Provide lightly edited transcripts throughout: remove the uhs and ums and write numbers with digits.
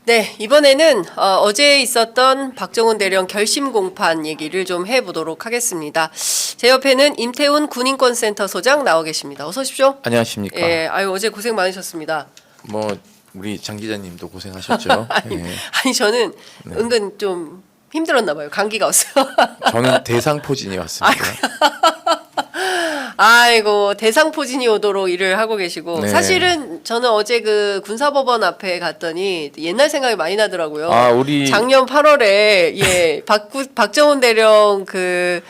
네, 이번에는 어제 있었던 박정훈 대령 결심 공판 얘기를 좀 해보도록 하겠습니다. 제 옆에는 임태훈 군인권센터 소장 나와 계십니다. 어서 오십시오. 안녕하십니까. 예, 아유 어제 고생 많으셨습니다. 뭐 우리 장 기자님도 고생하셨죠. 아니 저는 은근 좀 힘들었나 봐요. 감기가 왔어요. 저는 대상포진이 왔습니다. 아이고 대상포진이 오도록 일을 하고 계시고 네. 사실은 저는 어제 그 군사법원 앞에 갔더니 옛날 생각이 많이 나더라고요. 우리 작년 8월에 예 박정훈 대령 그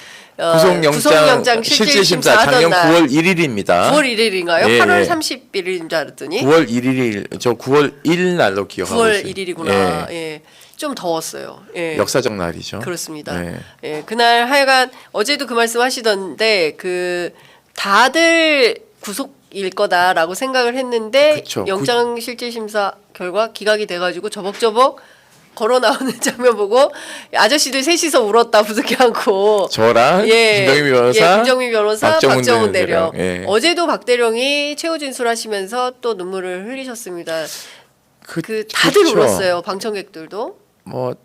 구속영장 실질심사 작년 하던 날 9월 1일입니다. 9월 1일인가요? 예, 8월 예. 31일인 줄 알았더니 9월 1일 저 9월 1일 날로 기억하고 9월 있어요. 1일이구나. 예. 좀 더웠어요. 예. 역사적 날이죠. 그렇습니다. 네. 예, 그날 하여간 어제도 그 말씀 하시던데 그 다들 구속일 거다라고 생각을 했는데 그쵸. 영장 실질심사 결과 기각이 돼가지고 저벅저벅 걸어 나오는 장면 보고 아저씨들 셋이서 울었다 부득이 않고 저랑 김정미 변호사, 예, 김정미 변호사, 박정훈 대령. 예. 어제도 박 대령이 최후 진술하시면서 또 눈물을 흘리셨습니다. 그 다들 그쵸. 울었어요. 방청객들도. 뭐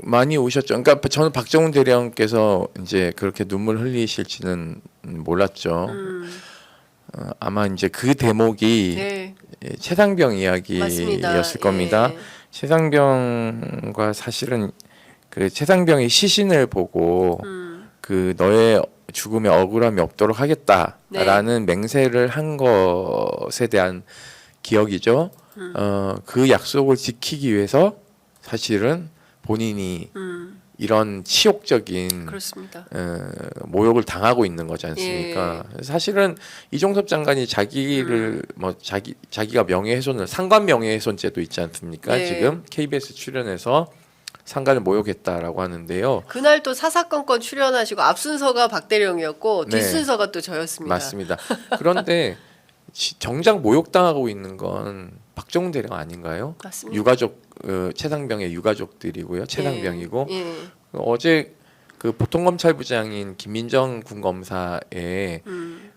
많이 오셨죠. 그러니까 저는 박정훈 대령께서 이제 그렇게 눈물 흘리실지는 몰랐죠. 아마 이제 그 대목이 네. 최상병 이야기였을 맞습니다. 겁니다. 예. 최상병과 사실은 그 최상병의 시신을 보고 그 너의 죽음에 억울함이 없도록 하겠다라는 맹세를 한 것에 대한 기억이죠. 그 약속을 지키기 위해서 사실은 본인이 이런 치욕적인 그렇습니다. 모욕을 당하고 있는 거지 않습니까? 사실은 이종섭 장관이 자기를 뭐 자기가 명예훼손을 상관 명예훼손죄도 있지 않습니까? 네. 지금 KBS 출연해서 상관을 모욕했다라고 하는데요. 그날 또 사사건건 출연하시고 앞순서가 박대령이었고 네. 뒷순서가 또 저였습니다. 맞습니다. 그런데 정작 모욕당하고 있는 건 박정훈 대령 아닌가요? 맞습니다. 유가족 최상병의 유가족들이고요. 최상병이고 예. 어제 그 보통검찰부장인 김민정 군검사의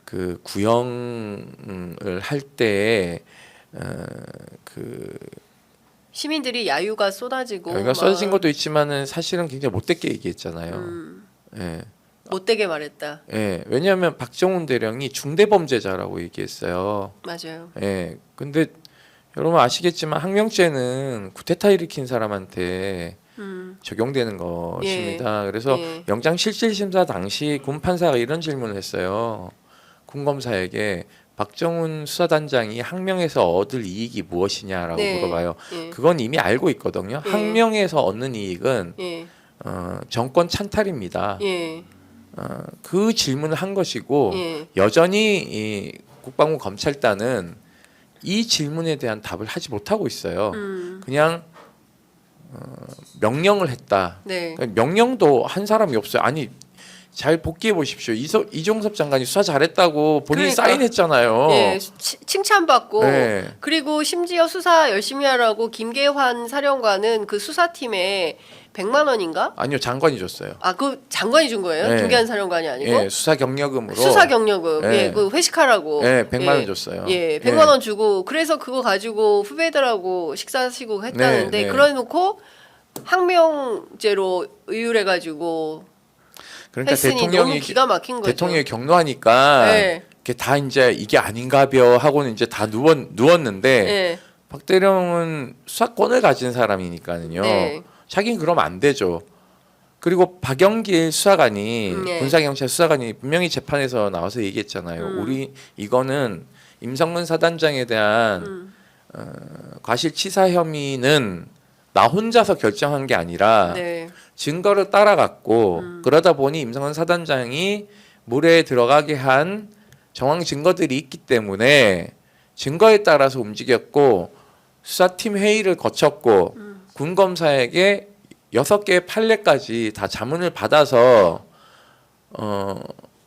그 구형을 할 때 그 시민들이 야유가 쏟아지고 여기가 써진 것도 있지만은 사실은 굉장히 못되게 얘기했잖아요. 예. 못되게 말했다. 예. 왜냐하면 박정훈 대령이 중대범죄자라고 얘기했어요. 맞아요. 예. 근데 여러분 아시겠지만 항명죄는 쿠데타 일으킨 사람한테 적용되는 것입니다. 그래서 예. 영장 실질심사 당시 군 판사가 이런 질문을 했어요. 군 검사에게 박정훈 수사단장이 항명에서 얻을 이익이 무엇이냐라고 네. 물어봐요. 예. 그건 이미 알고 있거든요. 예. 항명에서 얻는 이익은 예. 정권 찬탈입니다. 예. 그 질문을 한 것이고 예. 여전히 이 국방부 검찰단은 이 질문에 대한 답을 하지 못하고 있어요. 그냥 명령을 했다. 네. 그러니까 명령도 한 사람이 없어요. 아니 잘 복귀해 보십시오. 이종섭 장관이 수사 잘했다고 본인이 그러니까. 사인했잖아요. 예, 칭찬받고 네. 그리고 심지어 수사 열심히 하라고 김계환 사령관은 그 수사팀에 100만 원인가? 아니요, 장관이 줬어요. 아, 그 장관이 준 거예요? 네. 김계환 사령관이 아니고? 예, 수사 경력금으로 수사 경력금, 네. 예, 그 회식하라고. 예, 100만 원 예. 줬어요. 예, 100만 원 주고 그래서 그거 가지고 후배들하고 식사하시고 했다는데 네, 네. 그래놓고 항명죄로 의율해가지고 그러니까 했으니 대통령이 너무 기가 막힌 거죠. 대통령이 경로하니까 네. 이게 다 이제 이게 아닌가벼 하고는 이제 다 누웠는데 예, 박 대령은 수사권을 가진 사람이니까는요. 네. 자기는 그러면 안 되죠. 그리고 박영길 수사관이 네. 군사경찰 수사관이 분명히 재판에서 나와서 얘기했잖아요. 우리 이거는 임성근 사단장에 대한 과실치사 혐의는 나 혼자서 결정한 게 아니라 네. 증거를 따라갔고 그러다 보니 임성근 사단장이 물에 들어가게 한 정황 증거들이 있기 때문에 증거에 따라서 움직였고 수사팀 회의를 거쳤고 군 검사에게 6개의 판례까지 다 자문을 받아서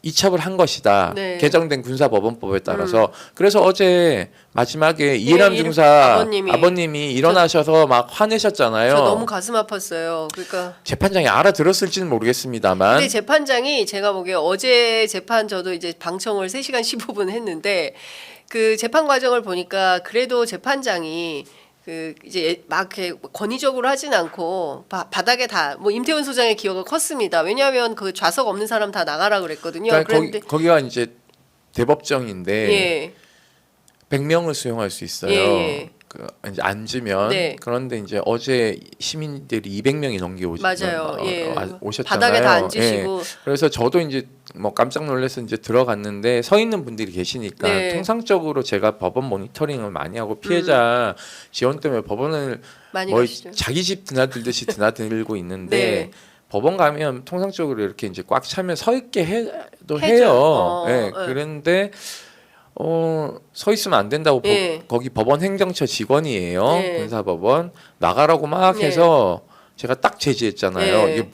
이첩을 한 것이다. 네. 개정된 군사법원법에 따라서. 그래서 어제 마지막에 이해람 예, 중사 아버님이 일어나셔서 막 화내셨잖아요. 저 너무 가슴 아팠어요. 그러니까 재판장이 알아들었을지는 모르겠습니다만 근데 재판장이 제가 보기에 어제 재판 저도 이제 방청을 3시간 15분 했는데 그 재판 과정을 보니까 그래도 재판장이 그 이제 막 이렇게 권위적으로 하진 않고 바닥에 다 뭐 임태훈 소장의 기여가 컸습니다. 왜냐하면 그 좌석 없는 사람 다 나가라 그랬거든요. 그러니까 그런데 거기가 이제 대법정인데 예. 100명을 수용할 수 있어요. 예. 그 이제 앉으면 네. 그런데 이제 어제 시민들이 200명이 넘게 맞아요. 예. 오셨잖아요. 바닥에 다 앉으시고. 예. 그래서 저도 이제 뭐 깜짝 놀라서 이제 들어갔는데 서 있는 분들이 계시니까 네. 통상적으로 제가 법원 모니터링을 많이 하고 피해자 지원 때문에 법원을 많이 뭐 가시죠. 자기 집 드나들듯이 드나들고 있는데 네. 법원 가면 통상적으로 이렇게 이제 꽉 차면 서 있게 해도 해줘. 해요. 예. 예. 그런데 서 있으면 안 된다고 예. 거기 법원 행정처 직원이에요. 예. 군사법원 나가라고 막 예. 해서 제가 딱 제지했잖아요. 예. 이게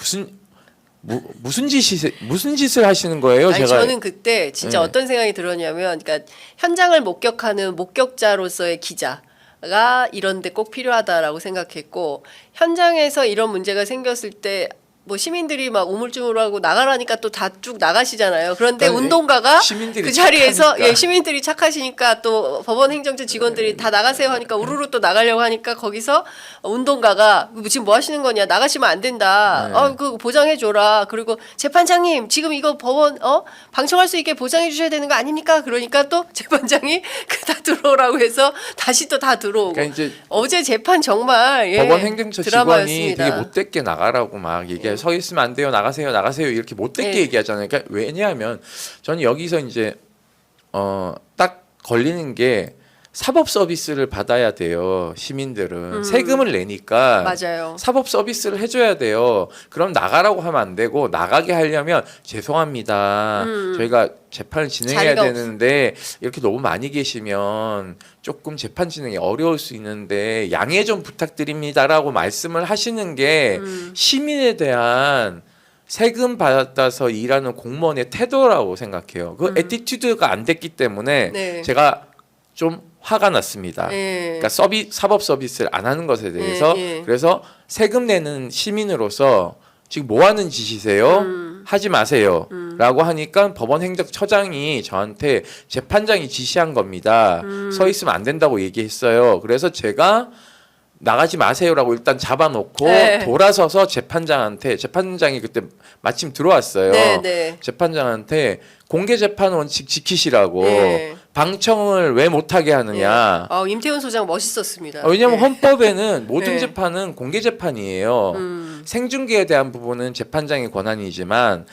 무슨 짓을 하시는 거예요? 아니, 제가 저는 그때 진짜 네. 어떤 생각이 들었냐면, 그러니까 현장을 목격하는 목격자로서의 기자가 이런데 꼭 필요하다라고 생각했고, 현장에서 이런 문제가 생겼을 때. 뭐 시민들이 막 우물쭈물하고 나가라니까 또 다 쭉 나가시잖아요. 그런데 그러니까 운동가가 시민들이 그 자리에서 착하니까. 예, 시민들이 착하시니까 또 법원 행정처 직원들이 다 나가세요 하니까 우르르 또 나가려고 하니까 거기서 운동가가 지금 뭐 하시는 거냐, 나가시면 안 된다. 네. 그 보장해 줘라. 그리고 재판장님 지금 이거 법원 방청할 수 있게 보장해 주셔야 되는 거 아닙니까? 그러니까 또 재판장이 다 들어오라고 해서 다시 또 다 들어오고. 그러니까 이제 어제 재판 정말 법원 행정처 직원이 드라마였습니다. 되게 못됐게 나가라고 막 얘기해. 서 있으면 안 돼요. 나가세요. 이렇게 못됐게 네. 얘기하잖아요. 그러니까 왜냐하면 저는 여기서 이제 딱 걸리는 게 사법 서비스를 받아야 돼요. 시민들은 세금을 내니까 맞아요. 사법 서비스를 해줘야 돼요. 그럼 나가라고 하면 안 되고 나가게 하려면 죄송합니다. 저희가 재판을 진행해야 자리가 되는데 이렇게 너무 많이 계시면 조금 재판 진행이 어려울 수 있는데 양해 좀 부탁드립니다라고 말씀을 하시는 게 시민에 대한 세금 받아서 일하는 공무원의 태도라고 생각해요. 그 애티튜드가 안 됐기 때문에 네. 제가 좀 화가 났습니다. 예. 그러니까 사법 서비스를 안 하는 것에 대해서 예. 그래서 세금 내는 시민으로서 지금 뭐 하는 짓이세요? 하지 마세요. 라고 하니까 법원 행정처장이 저한테 재판장이 지시한 겁니다. 서 있으면 안 된다고 얘기했어요. 그래서 제가 나가지 마세요라고 일단 잡아놓고 네. 돌아서서 재판장이 그때 마침 들어왔어요. 네, 네. 재판장한테 공개 재판 원칙 지키시라고 네. 방청을 왜 못하게 하느냐. 임태훈 소장 멋있었습니다. 왜냐하면 네. 헌법에는 모든 네. 재판은 공개 재판이에요. 생중계에 대한 부분은 재판장의 권한이지만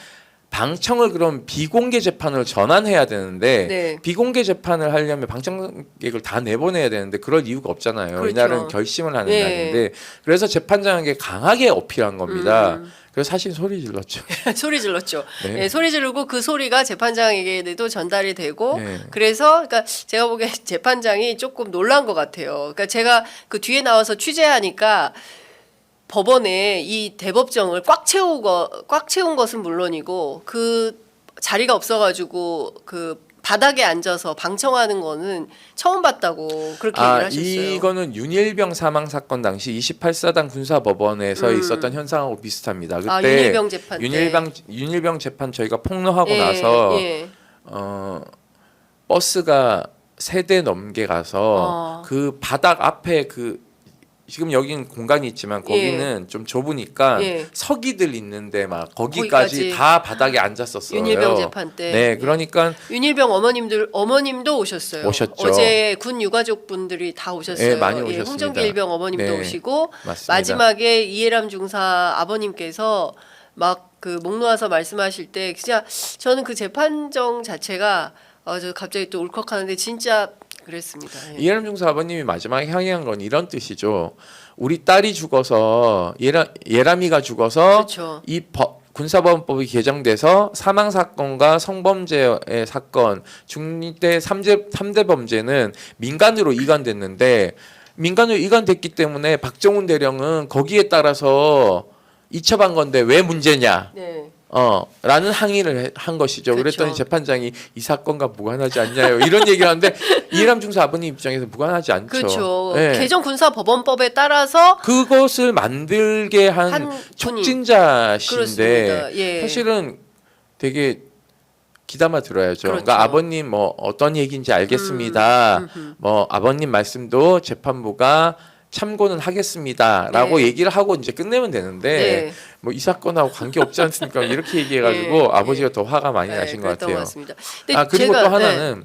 방청을 그럼 비공개 재판으로 전환해야 되는데 네. 비공개 재판을 하려면 방청객을 다 내보내야 되는데 그럴 이유가 없잖아요. 그렇죠. 이날은 결심을 하는 네. 날인데 그래서 재판장에게 강하게 어필한 겁니다. 그래서 사실 소리 질렀죠. 소리 질렀죠. 네. 네, 소리 지르고 그 소리가 재판장에게도 전달이 되고 네. 그래서 그러니까 제가 보기에 재판장이 조금 놀란 것 같아요. 그러니까 제가 그 뒤에 나와서 취재하니까 법원에 이 대법정을 꽉 채운 것은 물론이고 그 자리가 없어가지고 그 바닥에 앉아서 방청하는 거는 처음 봤다고 그렇게 얘기를 하셨어요. 이거는 윤일병 사망 사건 당시 28사단 군사법원에서 있었던 현상하고 비슷합니다. 그때 윤일병 재판 때. 윤일병 재판 저희가 폭로하고 예, 나서 예. 버스가 3대 넘게 가서 그 바닥 앞에 지금 여기는 공간이 있지만 거기는 좀 좁으니까 예. 서기들 있는데 막 거기까지. 거기까지 다 바닥에 앉았었어요. 윤일병 재판 때. 네, 그러니까 윤일병 어머님도 오셨어요. 오셨죠. 어제 군 유가족 분들이 다 오셨어요. 네, 많이 오셨습니다. 홍정기 일병 어머님도 네, 오시고 맞습니다. 마지막에 이해람 중사 아버님께서 막 그 목 놓아서 말씀하실 때 진짜 저는 그 재판정 자체가 저 갑자기 또 울컥하는데 진짜 그랬습니다. 예. 이해람 중사 아버님이 마지막에 향해한 건 이런 뜻이죠. 우리 딸이 죽어서 예람이가 죽어서 그렇죠. 이 군사법원법이 개정돼서 사망 사건과 성범죄의 사건 중대 3대 범죄는 민간으로 이관됐는데 민간으로 이관됐기 때문에 박정훈 대령은 거기에 따라서 이첩한 건데 왜 문제냐? 네. 라는 항의를 한 것이죠. 그렇죠. 그랬더니 재판장이 이 사건과 무관하지 않냐요. 이런 얘기를 하는데 이해람 중사 아버님 입장에서 무관하지 않죠. 그렇죠. 네. 개정 군사법원법에 따라서 그것을 만들게 한 한 분이. 촉진자신데 그렇습니다. 예. 사실은 되게 귀담아 들어야죠. 그렇죠. 그러니까 아버님 뭐 어떤 얘기인지 알겠습니다. 뭐 아버님 말씀도 재판부가 참고는 하겠습니다라고 네. 얘기를 하고 이제 끝내면 되는데 네. 뭐 이 사건하고 관계 없지 않습니까? 이렇게 얘기해가지고 네. 아버지가 더 화가 많이 네, 나신 것 그랬던 같아요. 같습니다. 근데 아 그리고 제가, 또 하나는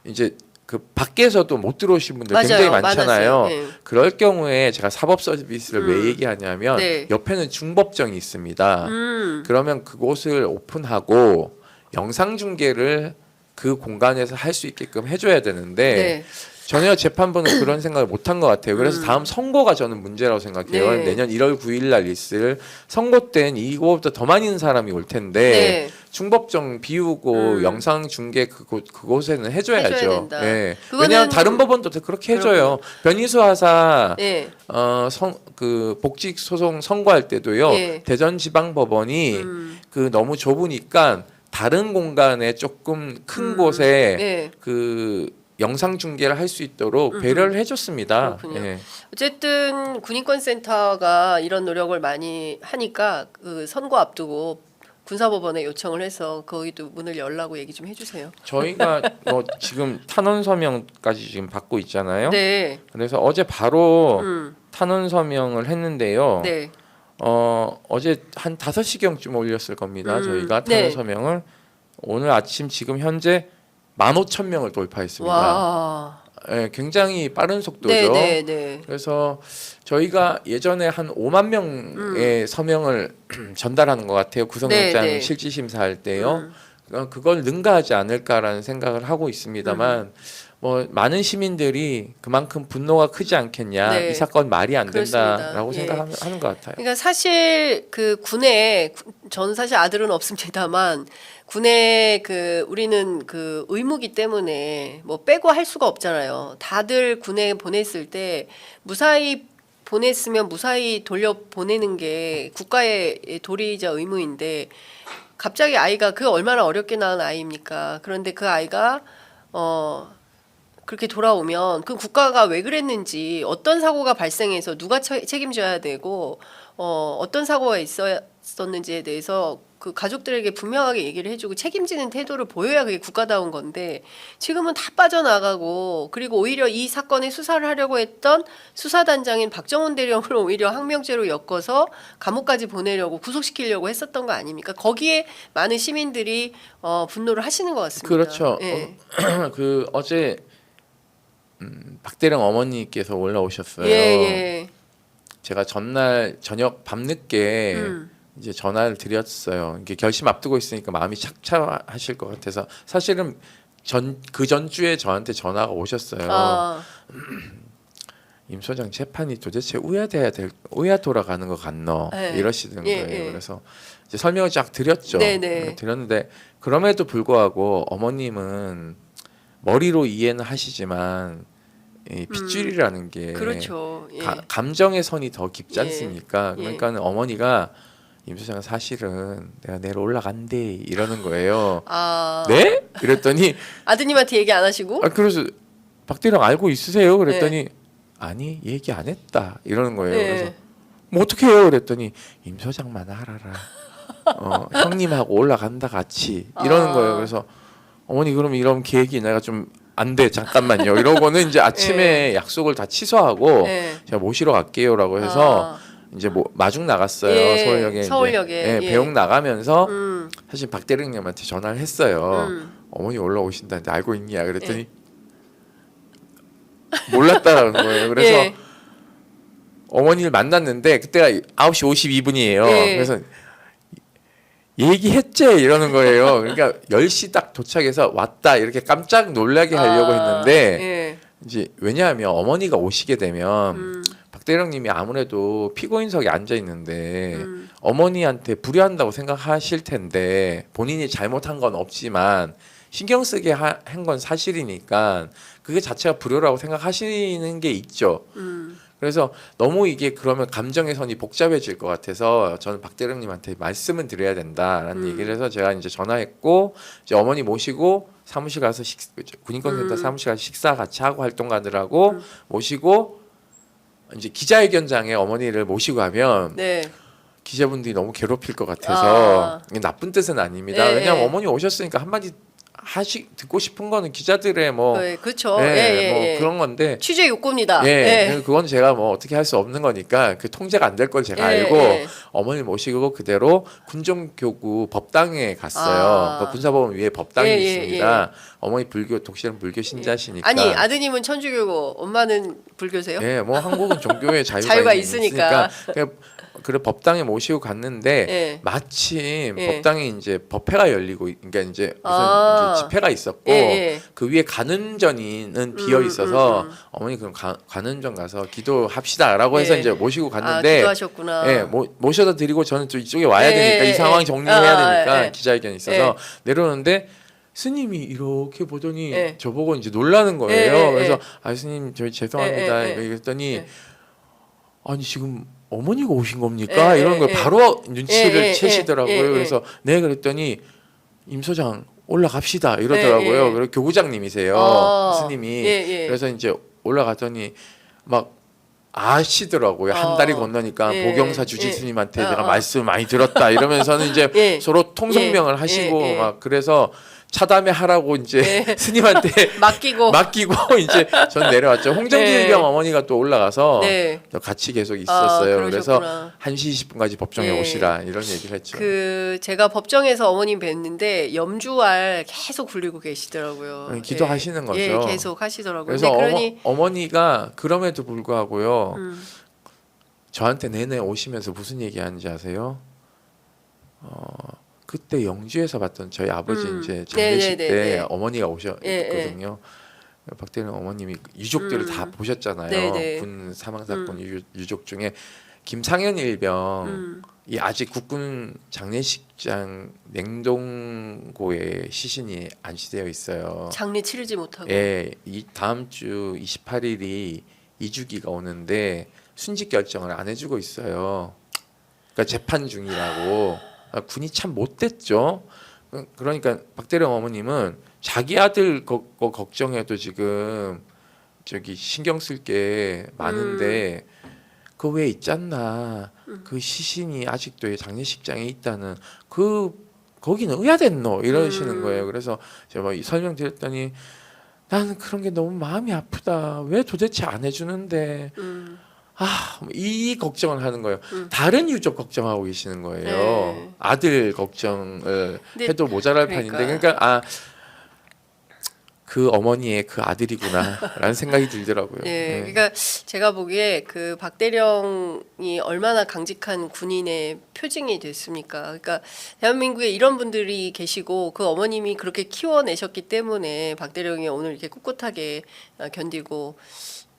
이제 그 밖에서도 못 들어오신 분들 맞아요. 굉장히 많잖아요. 많았어요. 네. 그럴 경우에 제가 사법 서비스를 왜 음. 얘기하냐면 네. 옆에는 중법정이 있습니다. 그러면 그곳을 오픈하고 영상 중계를 그 공간에서 할 수 있게끔 해줘야 되는데 네. 전혀 재판부는 그런 생각을 못한 것 같아요. 그래서 다음 선거가 저는 문제라고 생각해요. 네. 내년 1월 9일 날 있을 선거 때는 이거보다 더 많은 사람이 올 텐데 네. 중법정 비우고 영상 중계 그곳에는 해줘야죠. 해줘야 된다. 예. 그거는- 왜냐하면 다른 법원도 다 그렇게 해줘요. 변희수 하사 네. 그 복직 소송 선고할 때도요. 예. 대전지방법원이 그 너무 좁으니까 다른 공간에 조금 큰 곳에 네. 그 영상 중계를 할 수 있도록 배려를 해줬습니다. 그렇군요. 예. 어쨌든 군인권센터가 이런 노력을 많이 하니까 그 선거 앞두고 군사법원에 요청을 해서 거기도 문을 열라고 얘기 좀 해주세요. 저희가 뭐 지금 탄원 서명까지 지금 받고 있잖아요. 네. 그래서 어제 바로 음. 탄원 서명을 했는데요. 네. 어제 한 5시경쯤 올렸을 겁니다. 저희가 탄원 네. 서명을 오늘 아침 지금 현재 15,000명을 돌파했습니다. 와. 예, 굉장히 빠른 속도죠. 네, 네, 네. 그래서 저희가 예전에 한 5만 명의 서명을 전달하는 것 같아요. 구속영장 네, 네. 실질심사할 때요. 그걸 능가하지 않을까라는 생각을 하고 있습니다만 뭐 많은 시민들이 그만큼 분노가 크지 않겠냐. 네. 이 사건 말이 안 그렇습니다. 된다라고 예. 생각하는 것 같아요. 그러니까 사실 그 군에 저는 사실 아들은 없습니다만 군에 그 우리는 그 의무기 때문에 뭐 빼고 할 수가 없잖아요. 다들 군에 보냈을 때 무사히 보냈으면 무사히 돌려 보내는 게 국가의 도리이자 의무인데 갑자기 아이가 그 얼마나 어렵게 낳은 아이입니까? 그런데 그 아이가 그렇게 돌아오면 그 국가가 왜 그랬는지 어떤 사고가 발생해서 누가 책임져야 되고 어떤 사고가 있었는지에 대해서 그 가족들에게 분명하게 얘기를 해주고 책임지는 태도를 보여야 그게 국가다운 건데 지금은 다 빠져나가고 그리고 오히려 이 사건의 수사를 하려고 했던 수사단장인 박정훈 대령을 오히려 항명죄로 엮어서 감옥까지 보내려고 구속시키려고 했었던 거 아닙니까? 거기에 많은 시민들이 분노를 하시는 것 같습니다. 그렇죠. 예. 그 어제 박대령 어머니께서 올라오셨어요. 예, 예. 제가 전날 저녁 밤늦게 이제 전화를 드렸어요. 이게 결심 앞두고 있으니까 마음이 착잡하실 것 같아서 사실은 그 전주에 저한테 전화가 오셨어요. 아, 임 소장 재판이 도대체 우야 돌아가는 것 같노 네. 이러시는 예, 거예요. 예. 그래서 이제 설명을 쫙 드렸죠. 네네. 드렸는데 그럼에도 불구하고 어머님은 머리로 이해는 하시지만 이 핏줄이라는 게 그렇죠. 예. 감정의 선이 더 깊지 예. 않습니까? 예. 그러니까 어머니가 임 소장은 사실은 내가 내일 올라간대 이러는 거예요. 아, 네? 그랬더니 아드님한테 얘기 안 하시고? 그래서 박대령 알고 있으세요? 그랬더니 아니 얘기 안 했다 이러는 거예요. 네. 그래서 뭐 어떻게 해요? 그랬더니 임 소장만 알아라. 형님하고 올라간다 같이 이러는 아. 거예요. 그래서 어머니 그럼 이런 계획이 내가 좀 안 돼 잠깐만요. 이러고는 이제 아침에 약속을 다 취소하고 네. 제가 모시러 갈게요라고 해서 아, 이제 뭐 마중 나갔어요. 예, 서울역에 이제. 서울역에, 예, 예. 배웅 나가면서 음, 사실 박대령님한테 전화를 했어요. 어머니 올라오신다는데 알고 있냐? 그랬더니 몰랐다라는 거예요. 그래서 예. 어머니를 만났는데 그때가 9시 52분이에요. 예. 그래서 얘기했지 이러는 거예요. 그러니까 10시 딱 도착해서 왔다 이렇게 깜짝 놀라게 하려고 했는데 예. 이제 왜냐하면 어머니가 오시게 되면 박대령님이 아무래도 피고인석에 앉아 있는데 어머니한테 불효한다고 생각하실 텐데 본인이 잘못한 건 없지만 신경 쓰게 한 건 사실이니까 그게 자체가 불효라고 생각하시는 게 있죠. 그래서 너무 이게 그러면 감정의 선이 복잡해질 것 같아서 저는 박대령님한테 말씀은 드려야 된다라는 얘기를 해서 제가 이제 전화했고 이제 어머니 모시고 사무실 가서 군인권센터 사무실 가서 식사 같이 하고 활동가들하고 모시고 이제 기자회견장에 어머니를 모시고 하면 네. 기자분들이 너무 괴롭힐 것 같아서 아. 이게 나쁜 뜻은 아닙니다. 네. 왜냐하면 어머니 오셨으니까 한마디 듣고 싶은 거는 기자들의 뭐 네, 그렇죠. 뭐 그런 건데 취재 욕구입니다. 그건 제가 뭐 어떻게 할 수 없는 거니까 그 통제가 안 될 걸 제가 예, 알고 예. 어머니 모시고 그대로 군정교구 법당에 갔어요. 그 군사법원 위에 법당이 예, 있습니다. 어머니 불교 독실한 불교 신자시니까. 아니 아드님은 천주교고 엄마는 불교세요? 예, 뭐 한국은 종교의 자유가, 자유가 있으니까. 그래 법당에 모시고 갔는데 예. 마침 예. 법당에 이제 법회가 열리고 그러니까 이제 무슨 이제 집회가 있었고 예. 그 위에 관음전이는 비어 있어서 어머니 그럼 관음전 가서 기도합시다라고 해서 예. 이제 모시고 갔는데 기도하셨구나. 예, 모셔다 드리고 저는 또 이쪽에 와야 예, 되니까 예, 이 상황 예. 정리해야 되니까 예. 기자회견이 있어서 내려오는데 스님이 이렇게 보더니 예. 저보고 이제 놀라는 거예요. 예, 예, 그래서 예. 아 스님 저희 죄송합니다. 예, 예, 예. 이랬더니 예. 아니 지금 어머니가 오신 겁니까? 예, 이런 걸 예, 바로 눈치를 예, 예, 채시더라고요. 예, 예. 그래서 네 그랬더니 임 소장 올라갑시다 이러더라고요. 예, 예. 그리고 교구장님이세요. 스님이. 예. 그래서 이제 올라갔더니 막 아시더라고요. 한 달이 건너니까 예, 보경사 예. 주지스님한테 내가 말씀 많이 들었다 이러면서는 이제 예. 서로 통성명을 하시고 예. 막 그래서 차담회 하라고 이제 스님한테 맡기고 이제 전 내려왔죠. 홍정길병 어머니가 또 올라가서 또 같이 계속 있었어요. 그래서 1시 20분까지 법정에 오시라 이런 얘기를 했죠. 제가 법정에서 어머님 뵀는데 염주알 계속 굴리고 계시더라고요. 기도하시는 거죠. 예, 계속 하시더라고요. 그래서 그러니 어머니가 그럼에도 불구하고요. 저한테 내내 오시면서 무슨 얘기하는지 아세요? 그때 영주에서 봤던 저희 아버지 이제 장례식 때 어머니가 오셨거든요. 박대령 어머님이 유족들을 다 보셨잖아요. 군 사망 사건 유족 중에 김상현 일병 이 아직 국군 장례식장 냉동고에 시신이 안치되어 있어요. 장례 치르지 못하고. 예, 이 다음 주 28일이 이주기가 오는데 순직 결정을 안 해주고 있어요. 그러니까 재판 중이라고. 군이 참 못됐죠. 그러니까 박대령 어머님은 자기 아들 걱정해도 지금 저기 신경 쓸 게 많은데 그 왜 있잖나. 그 시신이 아직도 장례식장에 있다는 거기는 의아됐노 이러시는 거예요. 그래서 제가 설명드렸더니 나는 그런 게 너무 마음이 아프다. 왜 도대체 안 해주는데. 이 걱정을 하는 거예요. 다른 유족 걱정하고 계시는 거예요. 아들 걱정을 해도 모자랄 판인데 그러니까 그 어머니의 그 아들이구나라는 생각이 들더라고요. 그러니까 제가 보기에 그 박대령이 얼마나 강직한 군인의 표징이 됐습니까? 그러니까 대한민국에 이런 분들이 계시고 그 어머님이 그렇게 키워내셨기 때문에 박대령이 오늘 이렇게 꿋꿋하게 견디고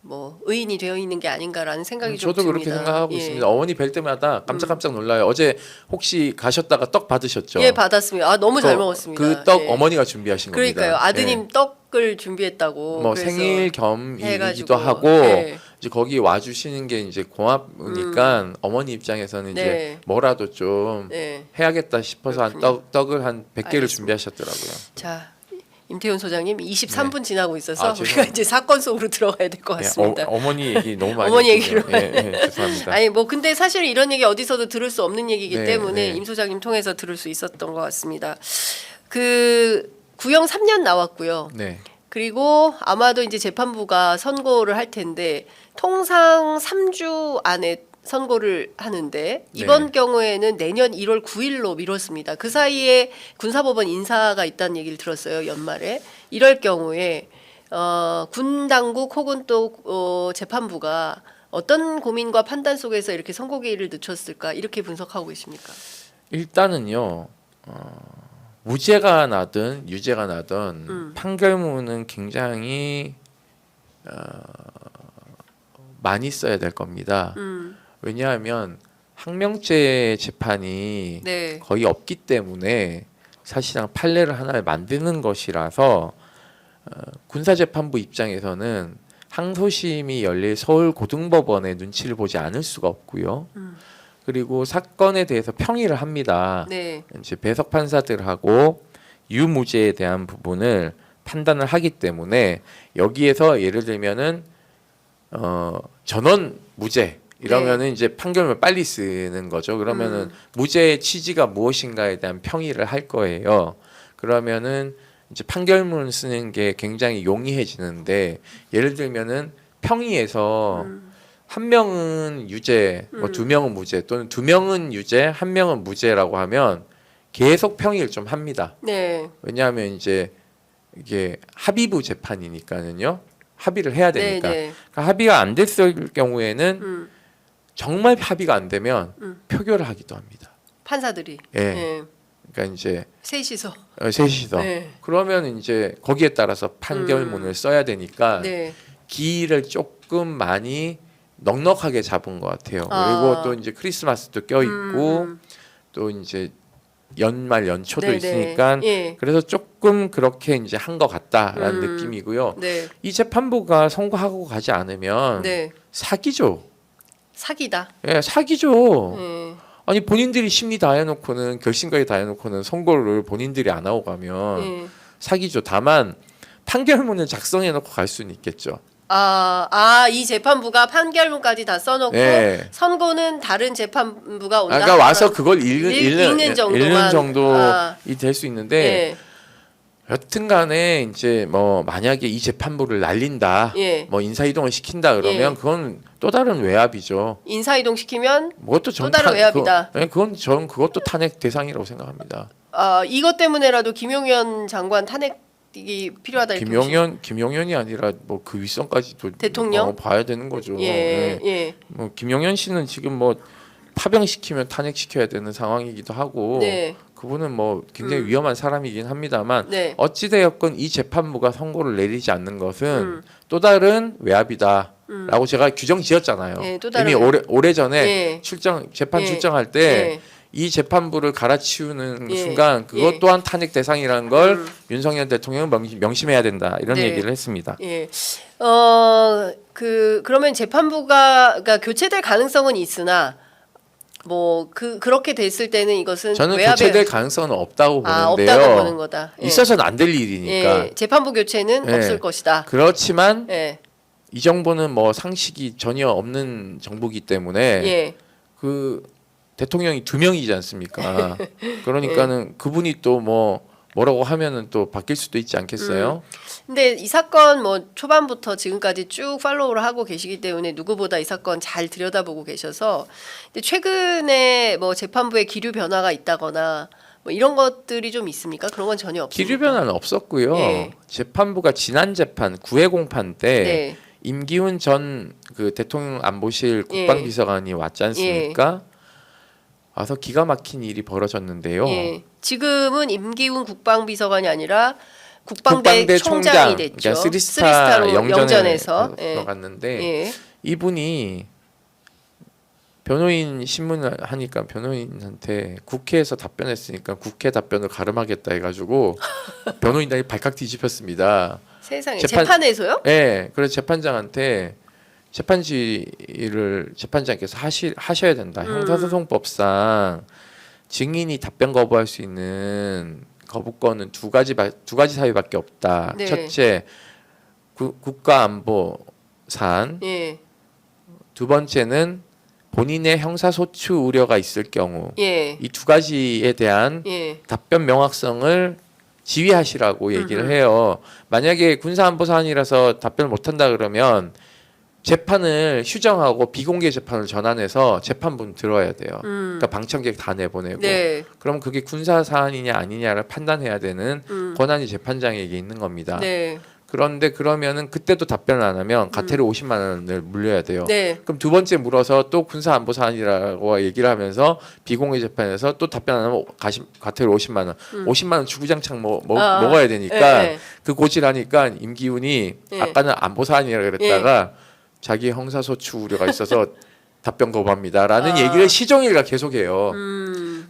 뭐 의인이 되어 있는 게 아닌가라는 생각이 좀 저도 듭니다. 그렇게 생각하고 있습니다. 어머니 뵐 때마다 깜짝깜짝 놀라요. 어제 혹시 가셨다가 떡 받으셨죠? 예, 받았습니다. 너무 잘 먹었습니다. 그 떡 어머니가 준비하신 겁니다. 그러니까요. 아드님 떡을 준비했다고. 뭐 그래서 생일 겸이기도 해가지고, 하고 이제 거기 와주시는 게 이제 고맙으니까 어머니 입장에서는 이제 뭐라도 좀 해야겠다 싶어서 한 떡을 한 100개를 알겠습니다. 준비하셨더라고요. 자. 임태훈 소장님 23분 지나고 있어서 우리가 이제 사건 속으로 들어가야 될 것 같습니다. 어머니 얘기 너무 많이 어머니 했군요. 얘기로 죄송합니다. 아니 뭐 근데 사실 이런 얘기 어디서도 들을 수 없는 얘기이기 때문에 임 소장님 통해서 들을 수 있었던 것 같습니다. 그 구형 3년 나왔고요. 그리고 아마도 이제 재판부가 선고를 할 텐데 통상 3주 안에 선고를 하는데 이번 경우에는 내년 1월 9일로 미뤘습니다. 그 사이에 군사법원 인사가 있다는 얘기를 들었어요. 연말에. 이럴 경우에 군 당국 혹은 또 재판부가 어떤 고민과 판단 속에서 이렇게 선고기일을 늦췄을까 이렇게 분석하고 계십니까? 일단은요. 무죄가 나든 유죄가 나든 판결문은 굉장히 많이 써야 될 겁니다. 왜냐하면 항명죄 재판이 거의 없기 때문에 사실상 판례를 하나를 만드는 것이라서 군사재판부 입장에서는 항소심이 열릴 서울고등법원의 눈치를 보지 않을 수가 없고요. 그리고 사건에 대해서 평의를 합니다. 이제 배석 판사들하고 유무죄에 대한 부분을 판단을 하기 때문에 여기에서 예를 들면은 전원 무죄 이러면은 이제 판결을 빨리 쓰는 거죠. 그러면은 무죄의 취지가 무엇인가에 대한 평의를 할 거예요. 그러면은 이제 판결문 쓰는 게 굉장히 용이해지는데 예를 들면은 평의에서 한 명은 유죄, 뭐 두 명은 무죄 또는 두 명은 유죄, 한 명은 무죄라고 하면 계속 평의를 좀 합니다. 네. 왜냐하면 이제 이게 합의부 재판이니까는요. 합의를 해야 되니까. 네. 그러니까 합의가 안 됐을 경우에는 정말 합의가 안 되면 표결을 하기도 합니다. 판사들이. 예. 네. 그러니까 이제 셋이서. 셋이서. 네. 그러면 이제 거기에 따라서 판결문을 써야 되니까 네. 기일을 조금 많이 넉넉하게 잡은 것 같아요. 아. 그리고 또 이제 크리스마스도 껴 있고 또 이제 연말 연초도 네네. 있으니까 예. 그래서 조금 그렇게 이제 한 것 같다라는 느낌이고요. 네. 이 재판부가 선고하고 가지 않으면 네. 사기죠. 사기다. 예, 사기죠. 네. 아니 본인들이 심리 다 해놓고는 결심까지 다 해놓고는 선고를 본인들이 안 하고 가면 네. 사기죠. 다만 판결문을 작성해놓고 갈 수는 있겠죠. 이 재판부가 판결문까지 다 써놓고 예. 선고는 다른 재판부가 온다. 아까 와서 그걸 읽는 정도만. 정도이 될 수 있는데 예. 여튼간에 이제 뭐 만약에 이 재판부를 날린다, 예. 뭐 인사이동을 시킨다 그러면 예. 그건 또 다른 외압이죠. 인사이동 시키면 그것도 또 다른 외압이다. 그건 전 그것도 탄핵 대상이라고 생각합니다. 이것 때문에라도 김용현 장관 탄핵이 필요하다 이렇게 김용현이 아니라 뭐 그 윗선까지도 대통령? 봐야 되는 거죠. 예. 네. 예. 뭐 김용현 씨는 지금 뭐 파병시키면 탄핵시켜야 되는 상황이기도 하고 네. 그분은 뭐 굉장히 위험한 사람이긴 합니다만 네. 어찌되었건 이 재판부가 선고를 내리지 않는 것은 또 다른 외압이다라고 제가 규정 지었잖아요. 네, 또 다른 이미 오래전에 네. 재판 네. 출정할 때 이 재판부를 갈아치우는 예. 순간 그것 예. 또한 탄핵 대상이라는 걸 윤석열 대통령은 명심해야 된다 이런 네. 얘기를 했습니다. 예. 그러면 재판부가 그러니까 교체될 가능성은 있으나 뭐 그렇게 됐을 때는 이것은 저는 외압의- 교체될 가능성은 없다고 보는데요. 없다고 보는 거다. 예. 있어서는 안 될 일이니까. 예. 재판부 교체는 예. 없을 것이다. 그렇지만 예. 이 정부는 뭐 상식이 전혀 없는 정부기 때문에 예. 그 대통령이 두 명이지 않습니까? 그러니까는 그분이 또 뭐라고 하면은 또 바뀔 수도 있지 않겠어요? 근데 이 사건 뭐 초반부터 지금까지 쭉 팔로우를 하고 계시기 때문에 누구보다 이 사건 잘 들여다보고 계셔서 근데 최근에 뭐 재판부의 기류 변화가 있다거나 뭐 이런 것들이 좀 있습니까? 그런 건 전혀 없습니까? 기류 변화는 없었고요. 예. 재판부가 지난 재판 9회 공판 때 네. 임기훈 전 그 대통령 안보실 국방비서관이 왔지 않습니까? 와서 기가 막힌 일이 벌어졌는데요. 예. 지금은 임기훈 국방비서관이 아니라 국방대 총장이 됐죠. 그러니까 쓰리스타로 영전에서 들어갔는데 예. 이분이 변호인 신문을 하니까 변호인한테 국회에서 답변했으니까 국회 답변을 가름하겠다 해가지고 변호인단이 발칵 뒤집혔습니다. 세상에 재판에서요? 네, 그래서 재판장한테 재판장께서 하셔야 된다. 형사소송법상 증인이 답변 거부할 수 있는 거부권은 두 가지 사유밖에 없다. 네. 첫째, 국가안보 사안. 예. 두 번째는 본인의 형사소추 우려가 있을 경우 예. 이 두 가지에 대한 예. 답변 명확성을 지휘하시라고 얘기를 해요. 만약에 군사안보 사안이라서 답변을 못한다 그러면 재판을 휴정하고 비공개 재판을 전환해서 재판분 들어야 돼요. 그러니까 방청객 다 내보내고. 네. 그럼 그게 군사 사안이냐 아니냐를 판단해야 되는 권한이 재판장에게 있는 겁니다. 네. 그런데 그러면은 그때도 답변을 안 하면 과태료 50만 원을 물려야 돼요. 네. 그럼 두 번째 물어서 또 군사 안보 사안이라고 얘기를 하면서 비공개 재판에서 또 답변 안 하면 과태료 50만 원. 50만 원 주구장창 먹어야 되니까 예. 그 고지라니까 임기훈이 예. 아까는 안보 사안이라 그랬다가 자기 형사소추 우려가 있어서 답변 거부합니다라는 얘기를 시종일관 계속해요.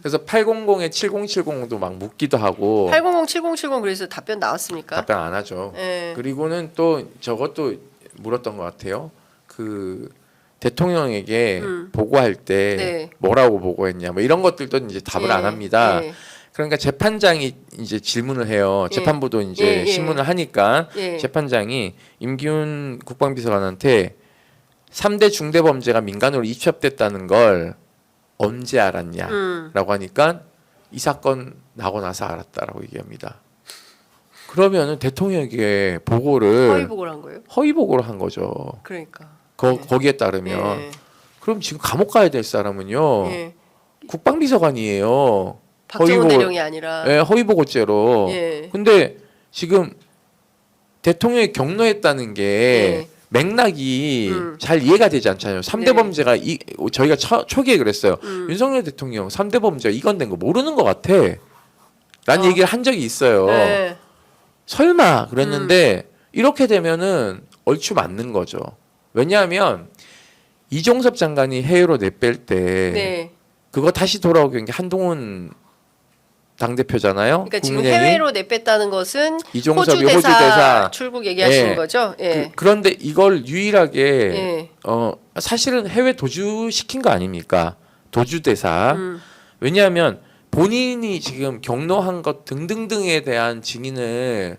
그래서 800에 7070도 막 묻기도 하고 800 7070 그래서 답변 나왔습니까? 답변 안 하죠. 예. 그리고는 또 저것도 물었던 것 같아요. 그 대통령에게 보고할 때 네. 뭐라고 보고했냐, 뭐 이런 것들도 이제 답을 예. 안 합니다. 예. 그러니까 재판장이 이제 질문을 해요. 예. 재판부도 이제 예. 신문을 하니까 예. 재판장이 임기훈 국방비서관한테 3대 중대범죄가 민간으로 입첩됐다는 걸 언제 알았냐라고 하니까 이 사건 나고 나서 알았다라고 얘기합니다. 그러면은 대통령에게 보고를 허위 보고를 한 거예요? 허위 보고를 한 거죠. 그러니까. 거기에 따르면 예. 그럼 지금 감옥 가야 될 사람은요 예. 국방비서관이에요. 박정훈 허위 보고- 대령이 아니라. 예, 허위 보고죄로. 예. 근데 지금 대통령이 경로했다는 게 예. 맥락이 음. 잘 이해가 되지 않잖아요. 3대 네. 범죄가 저희가 초기에 그랬어요. 윤석열 대통령 3대 범죄가 이건된 거 모르는 것 같아. 라는 얘기를 한 적이 있어요. 예. 설마 그랬는데 이렇게 되면은 얼추 맞는 거죠. 왜냐하면 이종섭 장관이 해외로 내뺄 때 네. 그거 다시 돌아오게 한 게 한동훈 당대표잖아요. 그러니까 지금 국민의힘. 해외로 내뺐다는 것은 이종섭이 호주 대사, 호주대사. 출국 얘기하시는 예. 거죠? 예. 그런데 이걸 유일하게 예. 사실은 해외 도주 시킨 거 아닙니까? 도주대사. 음. 왜냐하면 본인이 지금 경로한 것 등등등에 대한 증인을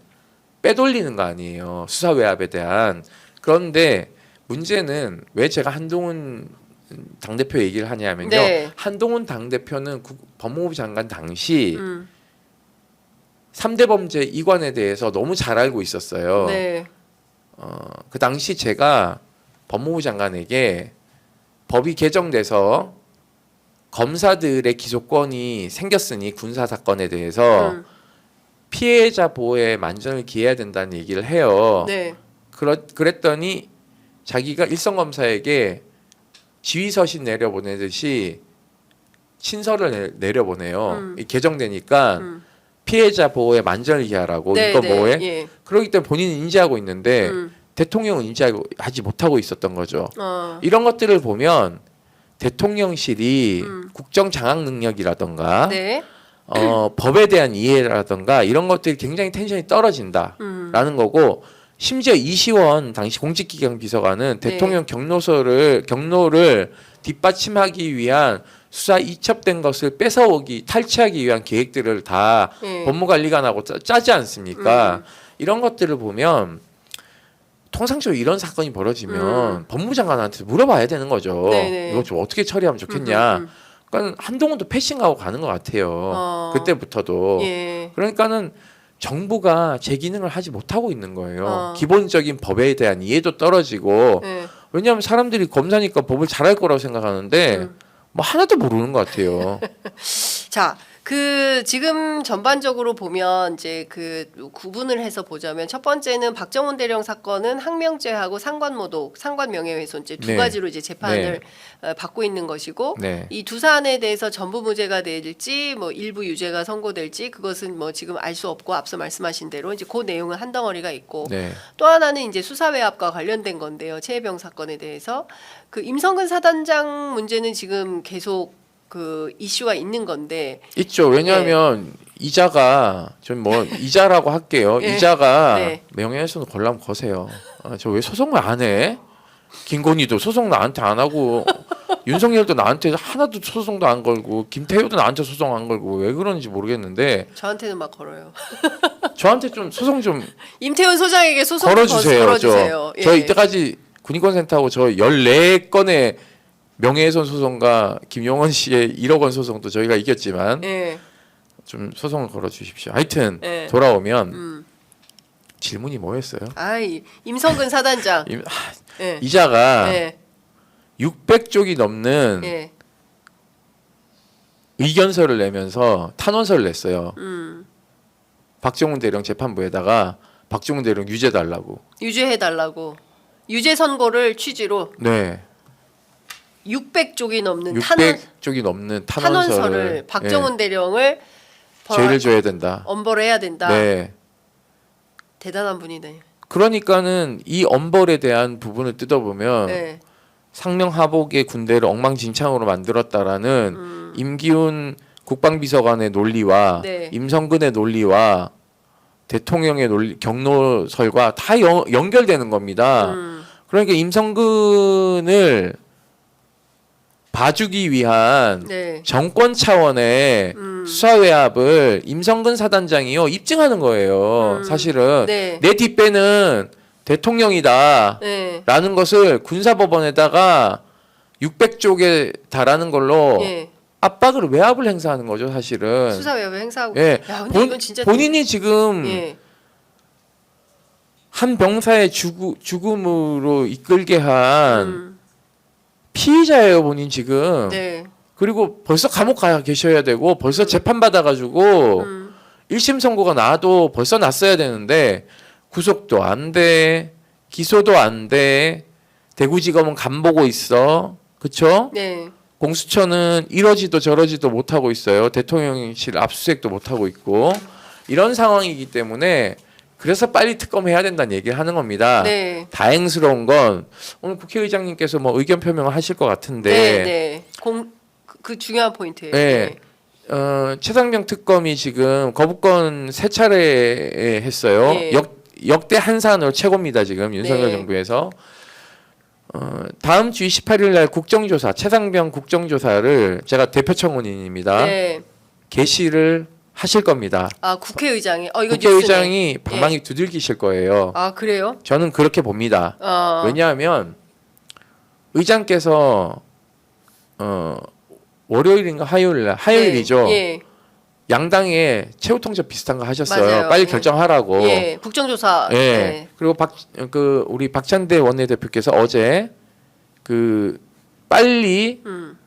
빼돌리는 거 아니에요. 수사 외압에 대한. 그런데 문제는 왜 제가 한동훈 당대표 얘기를 하냐면요. 네. 한동훈 당대표는 법무부 장관 당시 음. 3대 범죄 이관에 대해서 너무 잘 알고 있었어요. 네. 그 당시 제가 법무부 장관에게 법이 개정돼서 검사들의 기소권이 생겼으니 군사 사건에 대해서 음. 피해자 보호에 만전을 기해야 된다는 얘기를 해요. 네. 그랬더니 자기가 일선 검사에게 지휘서신 내려보내듯이 친서를 내려보내요. 이 개정되니까 음. 피해자 보호에 만전을 기하라고 네, 이거 네. 뭐해? 예. 그러기 때문에 본인은 인지하고 있는데 음. 대통령은 인지하지 못하고 있었던 거죠. 어. 이런 것들을 보면 대통령실이 국정 장악 능력이라던가 네. 법에 대한 이해라던가 이런 것들이 굉장히 텐션이 떨어진다라는 거고 심지어 이시원 당시 공직기강 비서관은 네. 대통령 경로를 뒷받침하기 위한 수사 이첩된 것을 뺏어오기 탈취하기 위한 계획들을 다 예. 법무관리관하고 짜지 않습니까? 이런 것들을 보면 통상적으로 이런 사건이 벌어지면 법무부 장관한테 물어봐야 되는 거죠. 네네. 이거 좀 어떻게 처리하면 좋겠냐. 그러니까 한동훈도 패싱하고 가는 것 같아요. 그때부터도. 예. 그러니까는 정부가 제 기능을 하지 못하고 있는 거예요. 어. 기본적인 법에 대한 이해도 떨어지고 예. 왜냐하면 사람들이 검사니까 법을 잘할 거라고 생각하는데 뭐 하나도 모르는 것 같아요. 자, 지금 전반적으로 보면 이제 구분을 해서 보자면 첫 번째는 박정훈 대령 사건은 항명죄하고 상관모독, 상관명예훼손죄 두 네. 가지로 이제 재판을 받고 있는 것이고 네. 이 두 사안에 대해서 전부 무죄가 될지 뭐 일부 유죄가 선고될지 그것은 뭐 지금 알 수 없고 앞서 말씀하신 대로 이제 그 내용은 한 덩어리가 있고 네. 또 하나는 이제 수사외압과 관련된 건데요. 최혜병 사건에 대해서 임성근 사단장 문제는 지금 계속 이슈가 있는 건데 있죠. 왜냐하면 이자가 좀 뭐 이자라고 할게요. 예. 이자가 네. 명예훼손 걸라면 거세요. 저 왜 소송을 안 해? 김건희도 소송 나한테 안 하고 윤석열도 나한테 하나도 소송도 안 걸고 김태효도 나한테 소송 안 걸고 왜 그러는지 모르겠는데 저한테는 막 걸어요. 저한테 좀 소송 좀 임태훈 소장에게 소송 걸어주세요. 걸어주세요. 저 예. 이때까지 군인권센터하고 저 14건의 명예훼손 소송과 김용원 씨의 1억 원 소송도 저희가 이겼지만 예. 좀 소송을 걸어 주십시오. 하여튼 예. 돌아오면 질문이 뭐였어요? 임성근 사단장. 예. 이자가 예. 600쪽이 넘는 예. 의견서를 내면서 탄원서를 냈어요. 음. 박정훈 대령 재판부에다가 박정훈 대령 유죄 달라고. 유죄해 달라고. 유죄 선고를 취지로 네. 600쪽이 넘는 600쪽이 넘는 탄원서를 박정훈 대령을 죄를 줘야 된다. 엄벌해야 된다. 네. 대단한 분이네. 그러니까는 이 엄벌에 대한 부분을 뜯어보면 네. 상명하복의 군대를 엉망진창으로 만들었다라는 임기훈 국방비서관의 논리와 네. 임성근의 논리와 대통령의 논리, 경로설과 다 연결되는 겁니다. 그러니까 임성근을 봐주기 위한 네. 정권 차원의 수사외압을 임성근 사단장이요 입증하는 거예요. 사실은 네. 내 뒷배는 대통령이다. 네. 라는 것을 군사법원에다가 600쪽에 달하는 걸로 예. 압박을 외압을 행사하는 거죠, 사실은. 수사외압을 행사하고. 예. 야, 근데 이건 진짜 본인이 지금 예. 한 병사의 죽음으로 이끌게 한 피의자예요, 본인 지금. 네. 그리고 벌써 감옥 가 계셔야 되고 벌써 재판 받아가지고 1심 선고가 나도 벌써 났어야 되는데 구속도 안 돼, 기소도 안 돼, 대구지검은 간 보고 있어, 그쵸? 네. 공수처는 이러지도 저러지도 못하고 있어요. 대통령실 압수수색도 못하고 있고 이런 상황이기 때문에 그래서 빨리 특검해야 된다는 얘기를 하는 겁니다. 네. 다행스러운 건 오늘 국회의장님께서 뭐 의견 표명을 하실 것 같은데 네. 네. 그 중요한 포인트예요. 네. 최상병 특검이 지금 거부권 3차례 했어요. 네. 역대 한산으로 최고입니다. 지금 윤석열 네. 정부에서. 다음 주 28일 날 국정조사, 최상병 국정조사를 제가 대표 청문인입니다. 네. 개시를 하실 겁니다. 아, 국회의장이 이거 국회의장이 뉴스네. 방망이 두들기실 거예요. 아, 그래요? 저는 그렇게 봅니다. 왜냐하면 의장께서 월요일인가 화요일이죠. 네. 예. 양당에 최후 통첩 비슷한 거 하셨어요. 맞아요. 빨리 예. 결정하라고. 예. 국정조사. 예. 네. 그리고 우리 박찬대 원내대표께서 어제 빨리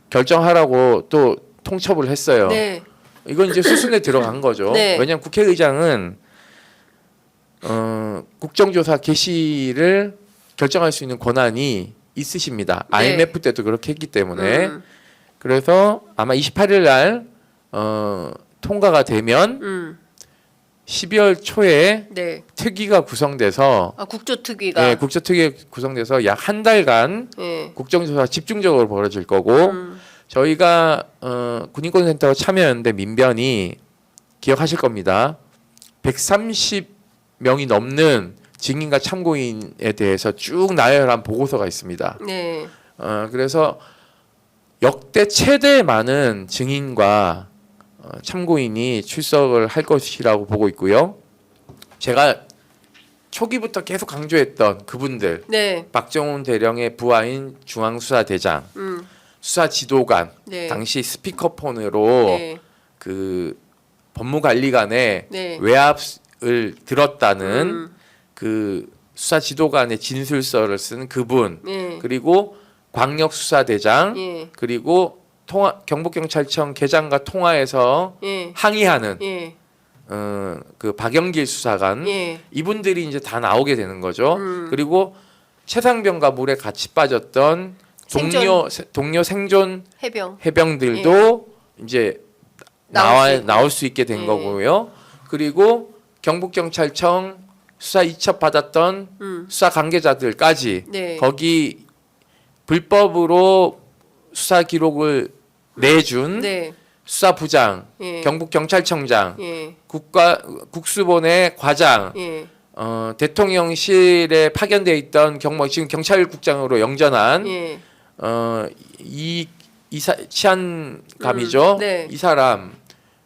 결정하라고 또 통첩을 했어요. 네. 이건 이제 수순에 들어간 거죠. 네. 왜냐하면 국회의장은 국정조사 개시를 결정할 수 있는 권한이 있으십니다. 네. IMF 때도 그렇게 했기 때문에. 그래서 아마 28일 날 통과가 되면 12월 초에 네. 특위가 구성돼서 국조특위가. 네, 국조특위 구성돼서 약 한 달간 예. 국정조사 집중적으로 벌어질 거고 저희가 군인권센터 참여연대 민변이 기억하실 겁니다. 130명이 넘는 증인과 참고인에 대해서 쭉 나열한 보고서가 있습니다. 네. 그래서 역대 최대 많은 증인과 참고인이 출석을 할 것이라고 보고 있고요. 제가 초기부터 계속 강조했던 그분들, 네. 박정훈 대령의 부하인 중앙수사대장, 수사지도관, 네. 당시 스피커폰으로 네. 그 법무관리관의 네. 외압을 들었다는 그 수사지도관의 진술서를 쓴 그분, 예. 그리고 광역수사대장, 예. 그리고 경북경찰청 계장과 통화해서 예. 항의하는 예. 그 박영길 수사관, 예. 이분들이 이제 다 나오게 되는 거죠. 그리고 최상병과 물에 같이 빠졌던 동료 생존 해병. 해병들도 이제 나올 수 있게 된 예. 거고요. 그리고 경북경찰청 수사 이첩 받았던 수사 관계자들까지 네. 거기 불법으로 수사 기록을 내준 네. 수사부장, 예. 경북경찰청장, 예. 국수본의 과장, 예. 대통령실에 파견돼 있던 지금 경찰국장으로 영전한 예. 치안감이죠. 네. 이 사람,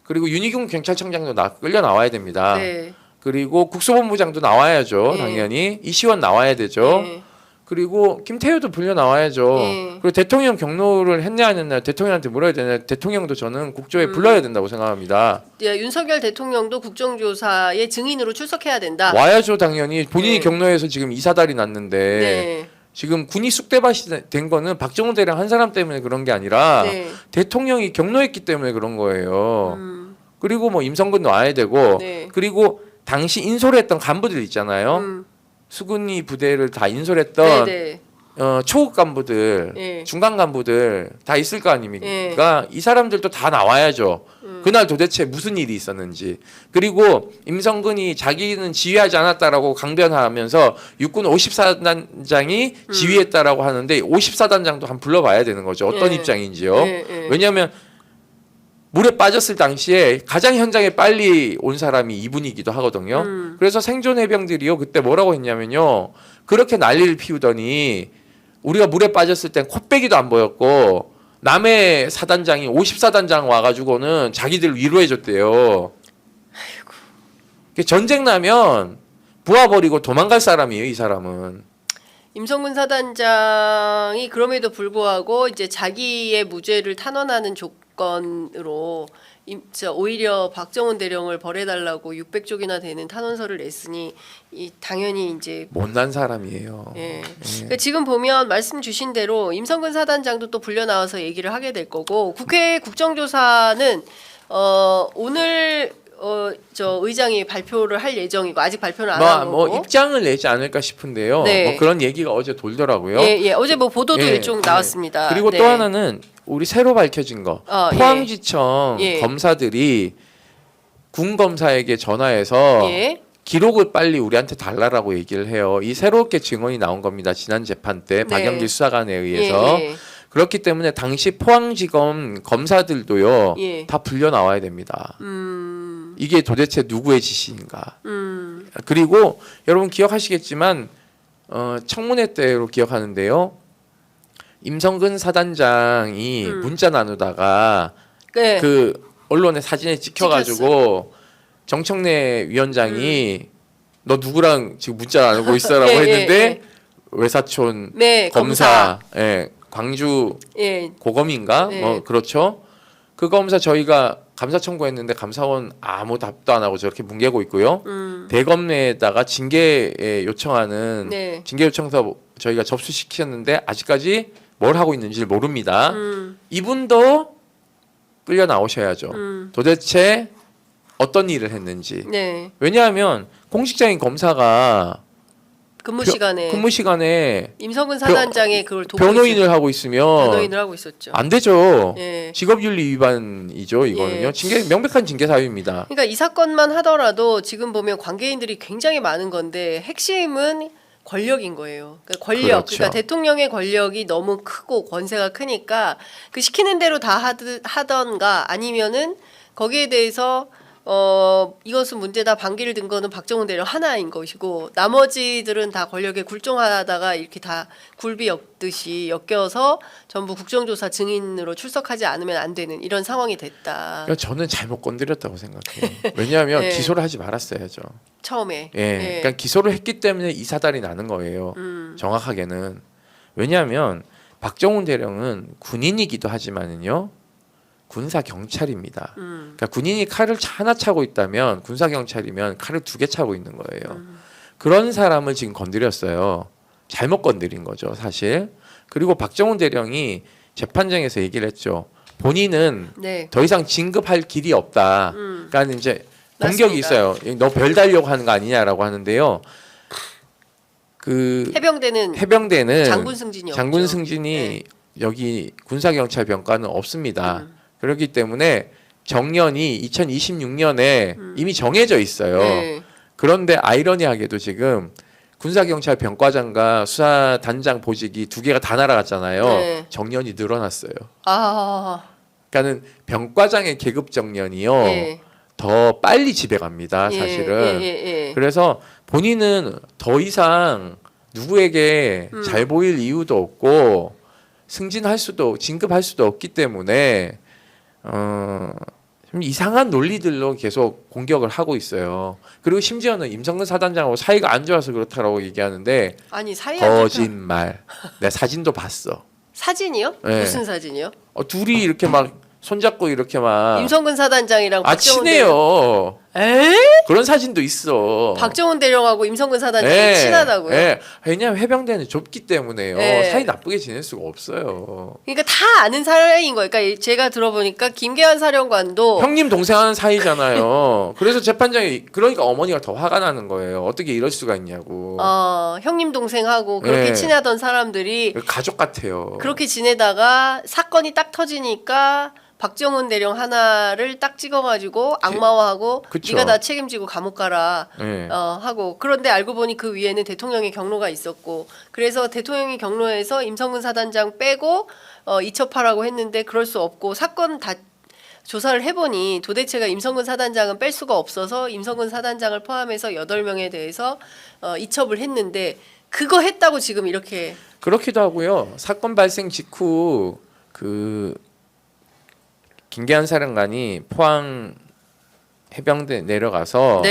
그리고 윤희경 경찰청장도 끌려 나와야 됩니다. 네. 그리고 국수본부장도 나와야죠. 예. 당연히 이시원 나와야 되죠. 예. 그리고 김태효도 불려 나와야죠. 예. 그리고 대통령 경로를 했냐 안 했냐 대통령한테 물어야 되냐. 대통령도 저는 국조에 불러야 된다고 생각합니다. 예, 윤석열 대통령도 국정조사의 증인으로 출석해야 된다. 와야죠 당연히. 본인이 네. 경로에서 지금 이사달이 났는데 네. 지금 군이 쑥대밭이 된 거는 박정훈 대령 한 사람 때문에 그런 게 아니라 네. 대통령이 경로했기 때문에 그런 거예요. 그리고 뭐 임성근도 와야 되고 네. 그리고 당시 인솔했던 간부들 있잖아요. 수군이 부대를 다 인솔했던 네. 초급 간부들, 예. 중간 간부들 다 있을 거 아닙니까? 이 사람들도 다 나와야죠. 그날 도대체 무슨 일이 있었는지. 그리고 임성근이 자기는 지휘하지 않았다라고 강변하면서 육군 54단장이 지휘했다라고 하는데 54단장도 한번 불러봐야 되는 거죠. 어떤 예. 입장인지요. 예. 왜냐하면 물에 빠졌을 당시에 가장 현장에 빨리 온 사람이 이분이기도 하거든요. 그래서 생존 해병들이요 그때 뭐라고 했냐면요. 그렇게 난리를 피우더니 우리가 물에 빠졌을 땐 코빼기도 안 보였고 남의 사단장이 54단장 와가지고는 자기들 위로해줬대요. 전쟁 나면 부하 버리고 도망갈 사람이에요. 이 사람은. 임성근 사단장이 그럼에도 불구하고 이제 자기의 무죄를 탄원하는 조건으로 오히려 박정훈 대령을 벌해달라고 600쪽이나 되는 탄원서를 냈으니 당연히 이제 못난 사람이에요. 예. 그러니까 지금 보면 말씀 주신 대로 임성근 사단장도 또 불려 나와서 얘기를 하게 될 거고 국회 국정조사는 오늘 저 의장이 발표를 할 예정이고 아직 발표는 안 한 거고. 뭐 입장을 내지 않을까 싶은데요. 네. 뭐 그런 얘기가 어제 돌더라고요. 예. 어제 뭐 보도도 예, 일종 나왔습니다. 그리고 네. 또 하나는 우리 새로 밝혀진 거 포항지청 검사들이 군 검사에게 전화해서 예. 기록을 빨리 우리한테 달라라고 얘기를 해요. 이 새롭게 증언이 나온 겁니다. 지난 재판 때 박영길 수사관에 의해서. 예. 그렇기 때문에 당시 포항지검 검사들도요. 예. 다 불려 나와야 됩니다. 이게 도대체 누구의 지시인가? 그리고 여러분 기억하시겠지만 청문회 때로 기억하는데요. 임성근 사단장이 문자 나누다가 네. 그 언론의 사진에 찍혀가지고 정청래 위원장이 너 누구랑 지금 문자 나누고 있어라고 했는데 외사촌 검사, 광주 고검인가? 그렇죠. 그 검사 저희가 감사 청구했는데 감사원 아무 답도 안 하고 저렇게 뭉개고 있고요. 대검에다가 징계 요청하는 징계 요청서 저희가 접수시켰는데 아직까지 뭘 하고 있는지 모릅니다. 이분도 끌려 나오셔야죠. 도대체 어떤 일을 했는지. 왜냐하면 공식적인 검사가 근무 시간에 임성근 사단장의 그걸 돕고 변호인을 하고 있으면 변호인을 하고 있었죠. 안 되죠. 예. 직업윤리 위반이죠. 이거는요. 징계 명백한 징계 사유입니다. 그러니까 이 사건만 하더라도 지금 보면 관계인들이 굉장히 많은 건데 핵심은 권력인 거예요. 그러니까 권력, 그렇죠. 그러니까 대통령의 권력이 너무 크고 권세가 크니까 그 시키는 대로 다 하던가 아니면은 거기에 대해서 이것은 문제다 반기를 든 거는 박정훈 대령 하나인 것이고 나머지들은 다 권력에 굴종하다가 이렇게 다 굴비 엮듯이 엮여서 전부 국정조사 증인으로 출석하지 않으면 안 되는 이런 상황이 됐다. 저는 잘못 건드렸다고 생각해요. 왜냐하면 기소를 하지 말았어야죠. 처음에. 그러니까 기소를 했기 때문에 이 사달이 나는 거예요. 정확하게는. 왜냐하면 박정훈 대령은 군인이기도 하지만은요. 군사 경찰입니다. 그러니까 군인이 칼을 하나 차고 있다면 군사 경찰이면 칼을 2개 차고 있는 거예요. 그런 사람을 지금 건드렸어요. 잘못 건드린 거죠, 사실. 그리고 박정훈 대령이 재판장에서 얘기를 했죠. 본인은 더 이상 진급할 길이 없다. 그러니까 이제 공격이 있어요. 너 별 달려고 하는 거 아니냐라고 하는데요. 그 해병대는 장군 승진이 여기 군사 경찰 병과는 없습니다. 그렇기 때문에 정년이 2026년에 이미 정해져 있어요. 그런데 아이러니하게도 지금 군사경찰 병과장과 수사단장 보직이 2개가 다 날아갔잖아요. 정년이 늘어났어요. 그러니까는 병과장의 계급 정년이요. 더 빨리 집에 갑니다. 사실은. 그래서 본인은 더 이상 누구에게 잘 보일 이유도 없고 승진할 수도 진급할 수도 없기 때문에 좀 이상한 논리들로 계속 공격을 하고 있어요. 그리고 심지어는 임성근 사단장하고 사이가 안 좋아서 그렇다라고 얘기하는데 아니 사이 거짓말. 내가 사진도 봤어. 사진이요? 무슨 사진이요? 둘이 이렇게 막 손잡고 이렇게 막 임성근 사단장이랑 박정훈 친해요. 에? 그런 사진도 있어. 박정훈 대령하고 임성근 사단장이 친하다고요? 왜냐하면 해병대는 좁기 때문에요. 사이 나쁘게 지낼 수가 없어요. 그러니까 다 아는 사이인 거예요. 그러니까 제가 들어보니까 김계환 사령관도 형님 동생 하는 사이잖아요. 그래서 재판장이 그러니까 어머니가 더 화가 나는 거예요. 어떻게 이럴 수가 있냐고. 형님 동생하고 그렇게 친하던 사람들이 가족 같아요. 그렇게 지내다가 사건이 딱 터지니까 박정훈 대령 하나를 딱 찍어가지고 악마화하고 네가 다 책임지고 감옥 가라 하고 그런데 알고 보니 그 위에는 대통령의 경로가 있었고 그래서 대통령의 경로에서 임성근 사단장 빼고 이첩하라고 했는데 그럴 수 없고 사건 다 조사를 해보니 도대체가 임성근 사단장은 뺄 수가 없어서 임성근 사단장을 포함해서 8명에 대해서 이첩을 했는데 그거 했다고 지금 이렇게 그렇기도 하고요. 사건 발생 직후 김계한 사령관이 포항 해병대 내려가서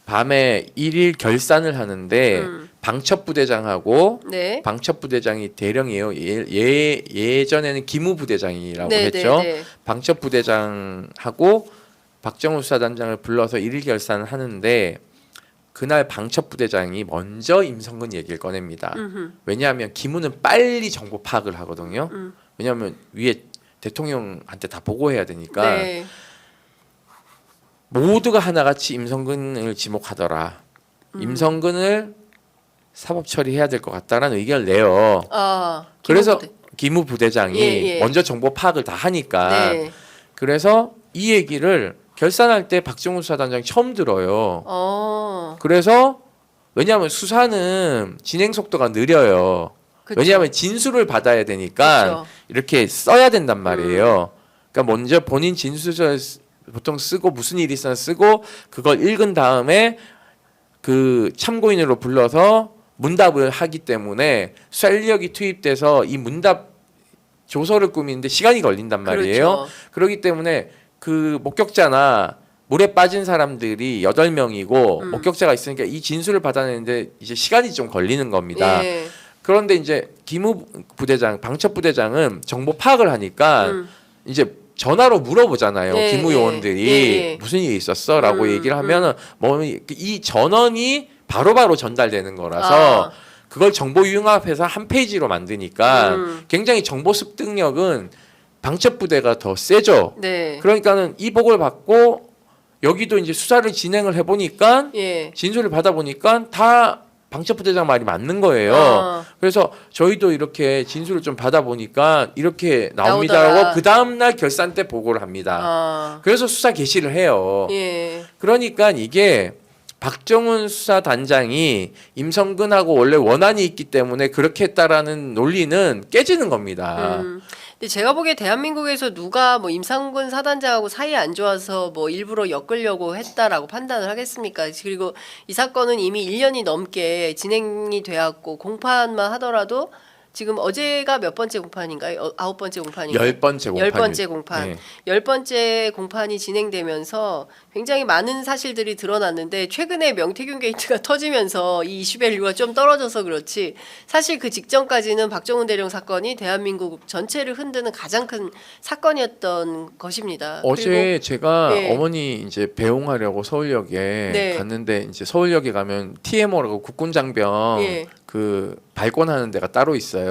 밤에 1일 결산을 하는데 방첩부대장하고 네. 방첩부대장이 대령이에요. 예전에는 기무부대장이라고 네, 했죠. 네, 네. 방첩부대장하고 박정훈 수사단장을 불러서 일일 결산을 하는데 그날 방첩부대장이 먼저 임성근 얘기를 꺼냅니다. 왜냐하면 기무는 빨리 정보 파악을 하거든요. 왜냐하면 위에 대통령한테 다 보고해야 되니까 네. 모두가 하나같이 임성근을 지목하더라. 임성근을 사법 처리해야 될 것 같다라는 의견을 내요. 아, 그래서 기무부대. 기무 부대장이 예, 예. 먼저 정보 파악을 다 하니까 네. 그래서 이 얘기를 결산할 때 박정훈 수사단장이 처음 들어요. 그래서 왜냐하면 수사는 진행 속도가 느려요. 그쵸. 왜냐하면 진술을 받아야 되니까 그쵸. 이렇게 써야 된단 말이에요. 그러니까 먼저 본인 진술서 보통 쓰고 무슨 일이 있었나 쓰고 그걸 읽은 다음에 그 참고인으로 불러서 문답을 하기 때문에 수사 인력이 투입돼서 이 문답 조서를 꾸미는데 시간이 걸린단 말이에요. 그렇죠. 그렇기 때문에 그 목격자나 물에 빠진 사람들이 8명이고 목격자가 있으니까 이 진술을 받아내는데 이제 시간이 좀 걸리는 겁니다. 예. 그런데 이제 기무 부대장, 방첩 부대장은 정보 파악을 하니까 이제 전화로 물어보잖아요. 예, 기무 요원들이 예. 무슨 일이 있었어라고 얘기를 하면은 뭐 이 전원이 바로바로 전달되는 거라서 그걸 정보 융합해서 한 페이지로 만드니까 굉장히 정보 습득력은 방첩 부대가 더 세죠. 네. 그러니까는 이 보고를 받고 여기도 이제 수사를 진행을 해 보니까 예. 진술을 받아 보니까 다 방첩부대장 말이 맞는 거예요. 아. 그래서 저희도 이렇게 진술을 좀 받아 보니까 이렇게 나오더라. 나옵니다라고 그 다음 날 결산 때 보고를 합니다. 아. 그래서 수사 개시를 해요. 예. 그러니까 이게 박정훈 수사단장이 임성근하고 원래 원한이 있기 때문에 그렇게 했다라는 논리는 깨지는 겁니다. 근데 제가 보기에 대한민국에서 누가 뭐 임성근 사단장하고 사이 안 좋아서 뭐 일부러 엮으려고 했다라고 판단을 하겠습니까? 그리고 이 사건은 이미 1년이 넘게 진행이 되었고 공판만 하더라도 지금 어제가 몇 번째 공판인가요? 9번째 공판인가요? 10번째 공판. 10번째 공판. 네. 10번째 공판이 진행되면서 굉장히 많은 사실들이 드러났는데 최근에 명태균 게이트가 터지면서 이 이슈 밸류가 좀 떨어져서 그렇지 사실 그 직전까지는 박정훈 대령 사건이 대한민국 전체를 흔드는 가장 큰 사건이었던 것입니다. 어제 제가 예. 어머니 이제 배웅하려고 서울역에 네. 갔는데 이제 서울역에 가면 TMO라고 국군 장병 예. 그 발권하는 데가 따로 있어요.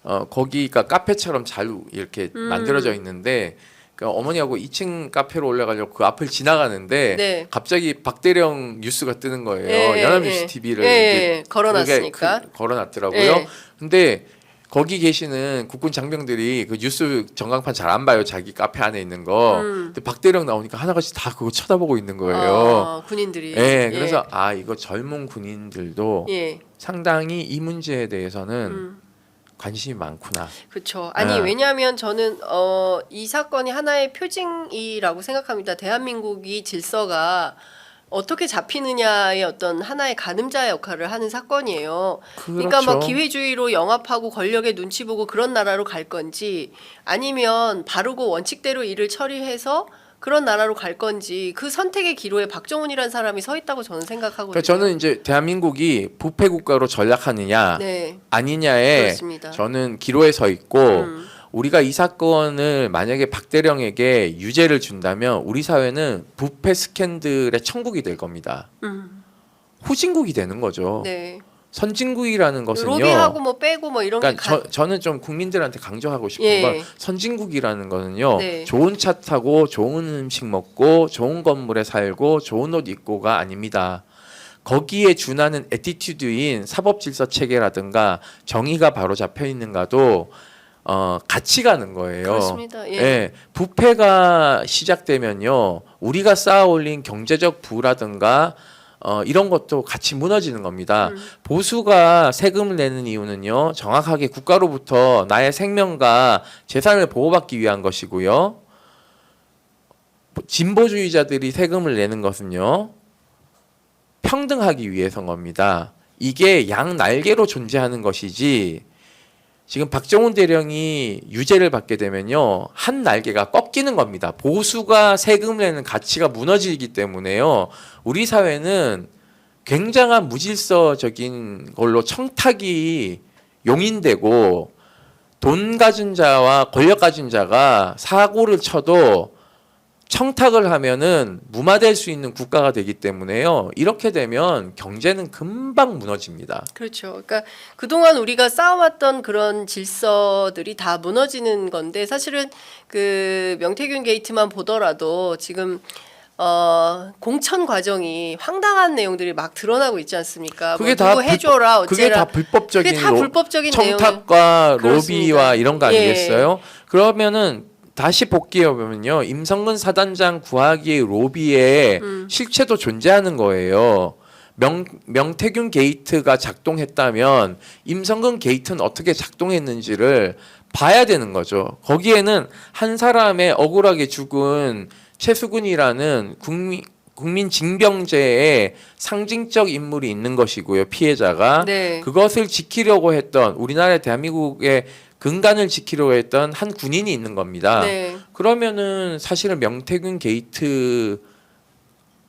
아하. 거기가 카페처럼 잘 이렇게 만들어져 있는데 그러니까 어머니하고 2층 카페로 올라가려고 그 앞을 지나가는데 네. 갑자기 박대령 뉴스가 뜨는 거예요. 예, 연합뉴스 예. TV를 예, 걸어놨으니까. 걸어놨더라고요. 예. 근데 거기 계시는 국군 장병들이 그 뉴스 전광판 잘 안 봐요. 자기 카페 안에 있는 거. 근데 박대령 나오니까 하나같이 다 그거 쳐다보고 있는 거예요. 군인들이. 예, 그래서 아 이거 젊은 군인들도 예. 상당히 이 문제에 대해서는 관심이 많구나. 그렇죠. 아니 네. 왜냐하면 저는 이 사건이 하나의 표징이라고 생각합니다. 대한민국이 질서가 어떻게 잡히느냐의 어떤 하나의 가늠자 역할을 하는 사건이에요. 그러니까 막 그렇죠. 기회주의로 영합하고 권력의 눈치 보고 그런 나라로 갈 건지 아니면 바르고 원칙대로 일을 처리해서 그런 나라로 갈 건지 그 선택의 기로에 박정훈이라는 사람이 서 있다고 저는 생각하거든요. 그러니까 저는 이제 대한민국이 부패 국가로 전락하느냐 네, 아니냐에 그렇습니다. 저는 기로에 서 있고 우리가 이 사건을 만약에 박대령에게 유죄를 준다면 우리 사회는 부패 스캔들의 천국이 될 겁니다. 후진국이 되는 거죠. 네. 선진국이라는 것은요. 로비하고 뭐 빼고 뭐 이런 게 그러니까 저는 좀 국민들한테 강조하고 싶은 예. 건 선진국이라는 거는요. 네. 좋은 차 타고 좋은 음식 먹고 좋은 건물에 살고 좋은 옷 입고가 아닙니다. 거기에 준하는 애티튜드인 사법 질서 체계라든가 정의가 바로 잡혀 있는가도 같이 가는 거예요. 그렇습니다. 예. 예, 부패가 시작되면요, 우리가 쌓아올린 경제적 부라든가 이런 것도 같이 무너지는 겁니다. 보수가 세금을 내는 이유는요, 정확하게 국가로부터 나의 생명과 재산을 보호받기 위한 것이고요. 진보주의자들이 세금을 내는 것은요, 평등하기 위해서인 겁니다. 이게 양 날개로 존재하는 것이지, 지금 박정훈 대령이 유죄를 받게 되면요, 한 날개가 꺾이는 겁니다. 보수가 세금을 내는 가치가 무너지기 때문에요. 우리 사회는 굉장한 무질서적인 걸로 청탁이 용인되고 돈 가진 자와 권력 가진 자가 사고를 쳐도 청탁을 하면은 무마될 수 있는 국가가 되기 때문에요. 이렇게 되면 경제는 금방 무너집니다. 그렇죠. 그러니까 그동안 우리가 쌓아왔던 그런 질서들이 다 무너지는 건데 사실은 그 명태균 게이트만 보더라도 지금 공천 과정이 황당한 내용들이 막 드러나고 있지 않습니까? 그게 뭐 다 누구 해줘라 그게 어째라. 다 불법적인 그게 다 불법적인 내용. 청탁과 그렇습니다. 로비와 이런 거 예. 아니겠어요? 그러면은 다시 복귀해 보면요, 임성근 사단장 구하기의 로비에 실체도 존재하는 거예요. 명태균 게이트가 작동했다면 임성근 게이트는 어떻게 작동했는지를 봐야 되는 거죠. 거기에는 한 사람의 억울하게 죽은 최수근이라는 국민 징병제의 상징적 인물이 있는 것이고요. 피해자가 네. 그것을 지키려고 했던 우리나라 대한민국의 근간을 지키려고 했던 한 군인이 있는 겁니다. 네. 그러면은 사실은 명태균 게이트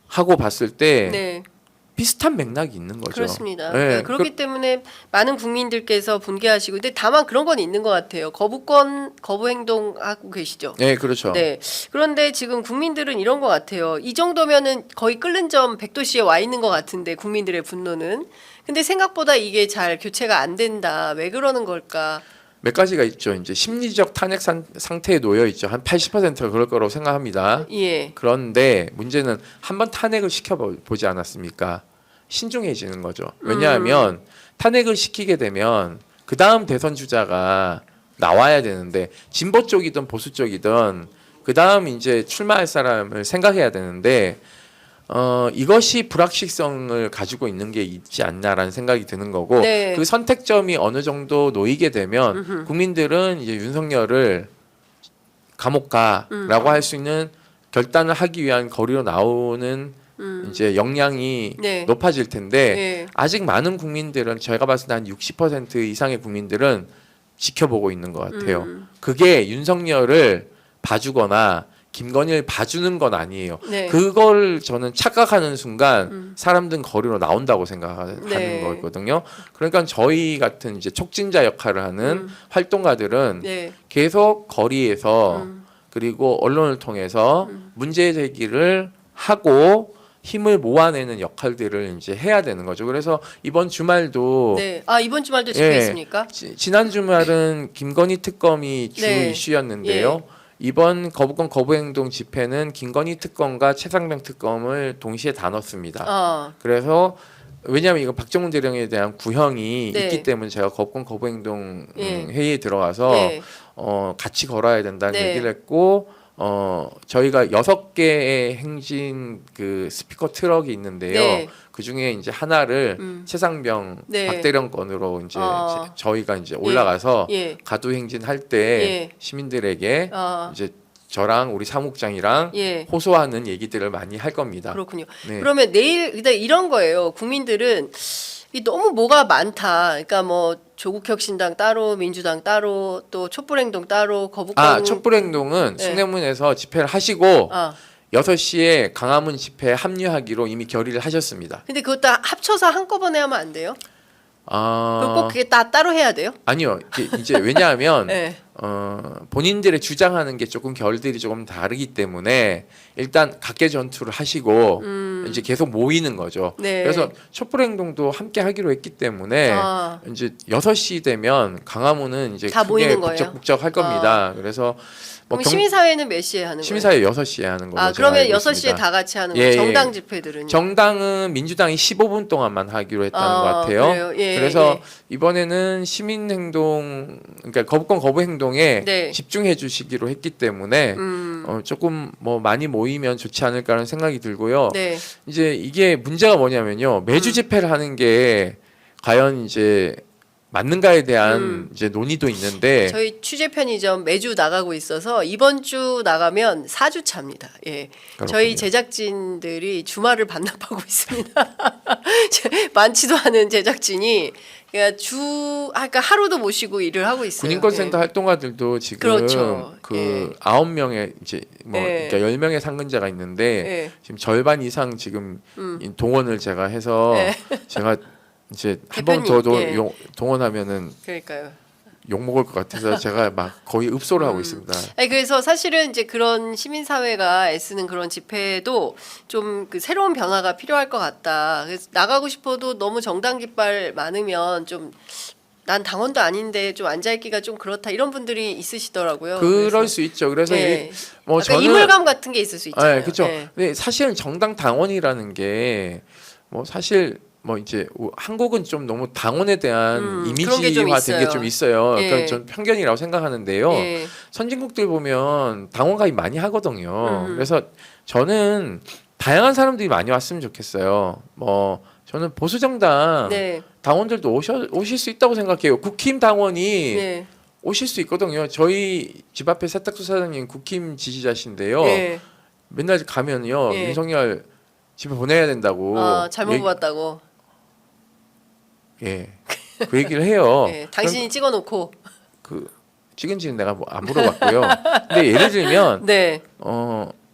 하고 봤을 때 네. 비슷한 맥락이 있는 거죠. 그렇습니다. 네. 네, 그렇기 때문에 많은 국민들께서 분개하시고, 근데 다만 그런 건 있는 것 같아요. 거부 행동하고 계시죠. 네, 그렇죠. 네. 그런데 지금 국민들은 이런 것 같아요. 이 정도면은 거의 끓는 점 100도씨에 와 있는 것 같은데 국민들의 분노는. 근데 생각보다 이게 잘 교체가 안 된다. 왜 그러는 걸까? 몇 가지가 있죠. 이제 심리적 탄핵 상태에 놓여 있죠. 한 80%가 그럴 거라고 생각합니다. 예. 그런데 문제는 한번 탄핵을 시켜보지 않았습니까? 신중해지는 거죠. 왜냐하면 탄핵을 시키게 되면 그 다음 대선 주자가 나와야 되는데 진보 쪽이든 보수 쪽이든 그 다음 이제 출마할 사람을 생각해야 되는데 이것이 불확실성을 가지고 있는 게 있지 않나라는 생각이 드는 거고 네. 그 선택점이 어느 정도 놓이게 되면 국민들은 이제 윤석열을 감옥 가라고 할 수 있는 결단을 하기 위한 거리로 나오는 이제 역량이 네. 높아질 텐데 네. 아직 많은 국민들은 제가 봤을 때 한 60% 이상의 국민들은 지켜보고 있는 것 같아요. 그게 윤석열을 봐주거나 김건희를 봐주는 건 아니에요. 네. 그걸 저는 착각하는 순간 사람들은 거리로 나온다고 생각하는 네. 거거든요. 그러니까 저희 같은 이제 촉진자 역할을 하는 활동가들은 네. 계속 거리에서 그리고 언론을 통해서 문제 제기를 하고 힘을 모아내는 역할들을 이제 해야 되는 거죠. 그래서 이번 주말도 네. 아, 이번 주말도 집회했습니까? 지난 주말은 김건희 특검이 주 네. 이슈였는데요. 이번 거부권 거부행동 집회는 김건희 특검과 최상병 특검을 동시에 다 넣었습니다. 그래서 왜냐하면 이거 박정훈 대령에 대한 구형이 네. 있기 때문에 제가 거부권 거부행동 예. 회의에 들어가서 네. 같이 걸어야 된다는 네. 얘기를 했고 저희가 6개의 행진 그 스피커 트럭이 있는데요. 네. 그 중에 이제 하나를 최상병 네. 박대령 건으로 이제 아. 저희가 이제 올라가서 예. 가두 행진할 때 예. 시민들에게 아. 이제 저랑 우리 사무국장이랑 예. 호소하는 얘기들을 많이 할 겁니다. 그렇군요. 네. 그러면 내일 일단 이런 거예요. 국민들은 이 너무 뭐가 많다. 그러니까 뭐 조국혁신당 따로, 민주당 따로, 또 촛불행동 따로, 거부권. 촛불행동은 네. 숭례문에서 집회를 하시고 아. 6시에 강화문 집회에 합류하기로 이미 결의를 하셨습니다. 근데 그것도 다 합쳐서 한꺼번에 하면 안 돼요? 그럼 꼭 그게 다 따로 해야 돼요? 아니요. 이제 왜냐하면 네. 본인들의 주장하는 게 조금 결들이 조금 다르기 때문에 일단 각계 전투를 하시고 이제 계속 모이는 거죠. 네. 그래서 촛불행동도 함께 하기로 했기 때문에 아. 이제 6시 되면 강화문은 이제 다 크게 모이는 거예요? 북적북적 할 겁니다. 그래서 뭐 그럼 시민사회는 몇 시에 하는 거예요? 시민사회 6시에 하는 걸로 아, 제가 그러면 알고 6시에 있습니다. 다 같이 하는 예, 거예요? 예. 정당 집회들은요? 정당은 민주당이 15분 동안만 하기로 했다는 것 같아요. 그래요? 예, 그래서 예. 이번에는 시민행동, 그러니까 거부권 거부행동에 네. 집중해 주시기로 했기 때문에 조금 뭐 많이 모이면 좋지 않을까라는 생각이 들고요. 네. 이제 이게 문제가 뭐냐면요. 매주 집회를 하는 게 과연 이제 맞는가에 대한 이제 논의도 있는데 저희 취재 편의점 매주 나가고 있어서 이번 주 나가면 4주 차입니다. 예. 그렇군요. 저희 제작진들이 주말을 반납하고 있습니다. 많지도 않은 제작진이 그러니까 하루도 못 쉬고 일을 하고 있어요. 군인권센터 예. 활동가들도 지금 그렇죠. 그 예. 9명의 이제 뭐 예. 그러니까 10명의 상근자가 있는데 예. 지금 절반 이상 지금 동원을 제가 해서 예. 제가 이제 한 번 대표님, 더 예. 동원하면은 그러니까요. 욕 먹을 것 같아서 제가 막 거의 읍소를 하고 있습니다. 아니 그래서 사실은 이제 그런 시민 사회가 애쓰는 그런 집회도 좀 그 새로운 변화가 필요할 것 같다. 그래서 나가고 싶어도 너무 정당 깃발 많으면 좀 난 당원도 아닌데 좀 앉아 있기가 좀 그렇다 이런 분들이 있으시더라고요. 그럴 그래서, 수 있죠. 그래서 예. 뭐 아까 저는 이물감 같은 게 있을 수 있잖아요. 네, 그렇죠. 예. 근데 사실은 정당 당원이라는 게 뭐 사실 뭐 이제 한국은 좀 너무 당원에 대한 그런 게좀 이미지화된 게 좀 있어요. 예. 그러니까 전 편견이라고 생각하는데요. 예. 선진국들 보면 당원 가입 많이 하거든요. 그래서 저는 다양한 사람들이 많이 왔으면 좋겠어요. 뭐 저는 보수 정당 네. 당원들도 오실 수 있다고 생각해요. 국힘 당원이 네. 오실 수 있거든요. 저희 집 앞에 세탁소 사장님 국힘 지지자신데요. 예. 맨날 가면요 예. 윤석열 집에 보내야 된다고. 잘못 봤다고. 예. 그 얘기를 해요. 예. 당신이 찍어놓고. 그 찍은지는 내가 뭐 안 물어봤고요. 근데 예를 들면 네.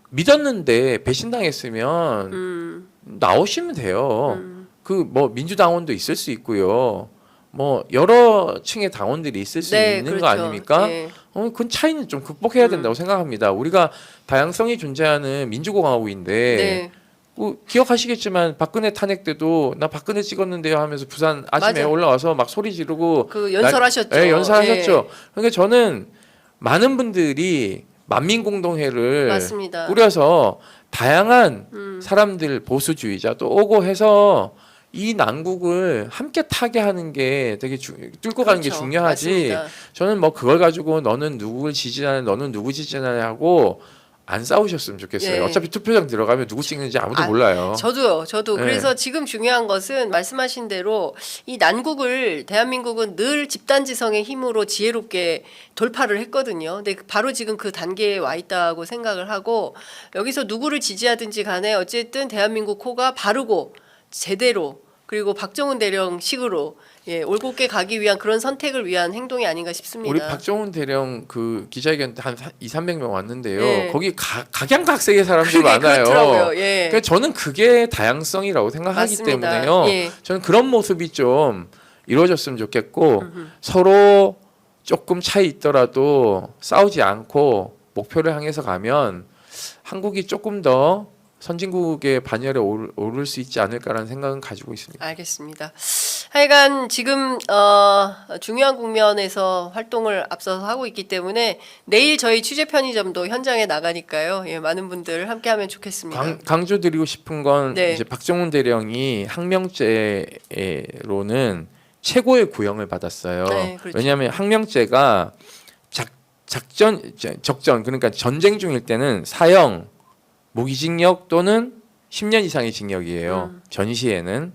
믿었는데 배신당했으면 나오시면 돼요. 그 뭐 민주당원도 있을 수 있고요. 뭐 여러 층의 당원들이 있을 수 네, 있는 그렇죠. 거 아닙니까? 예. 그 차이는 좀 극복해야 된다고 생각합니다. 우리가 다양성이 존재하는 민주공화국인데 네. 기억하시겠지만 박근혜 탄핵 때도 나 박근혜 찍었는데요 하면서 부산 아침에 맞아요. 올라와서 막 소리 지르고 그 연설하셨죠. 예, 연설하셨죠. 예. 그러니까 저는 많은 분들이 만민공동회를 맞습니다. 꾸려서 다양한 사람들 보수주의자 또 오고 해서 이 난국을 함께 타게 하는 게 되게 뚫고 가는 게 그렇죠. 중요하지. 맞습니다. 저는 뭐 그걸 가지고 너는 누구를 지지하냐 너는 누구 지지하냐 하고 안 싸우셨으면 좋겠어요. 예. 어차피 투표장 들어가면 누구 찍는지 아무도 아, 몰라요. 저도 네. 그래서 지금 중요한 것은 말씀하신 대로 이 난국을 대한민국은 늘 집단지성의 힘으로 지혜롭게 돌파를 했거든요. 근데 바로 지금 그 단계에 와 있다고 생각을 하고 여기서 누구를 지지하든지 간에 어쨌든 대한민국 코가 바르고 제대로 그리고 박정훈 대령식으로 올곧게 가기 위한 그런 선택을 위한 행동이 아닌가 싶습니다. 우리 박정훈 대령 그 기자회견 때 한 200~300명 왔는데요. 예. 거기 각양각색의 사람들 그게 많아요. 그렇더라고요. 예. 그러니까 저는 그게 다양성이라고 생각하기 맞습니다. 때문에요. 예. 저는 그런 모습이 좀 이루어졌으면 좋겠고 서로 조금 차이 있더라도 싸우지 않고 목표를 향해서 가면 한국이 조금 더 선진국의 반열에 오를 수 있지 않을까라는 생각은 가지고 있습니다. 알겠습니다. 하여간 지금 중요한 국면에서 활동을 앞서서 하고 있기 때문에 내일 저희 취재 편의점도 현장에 나가니까요. 예, 많은 분들 함께하면 좋겠습니다. 강조드리고 싶은 건 네. 이제 박정훈 대령이 항명죄로는 최고의 구형을 받았어요. 네, 그렇죠. 왜냐하면 항명죄가 적전 그러니까 전쟁 중일 때는 사형, 무기징역 또는 10년 이상의 징역이에요. 전시에는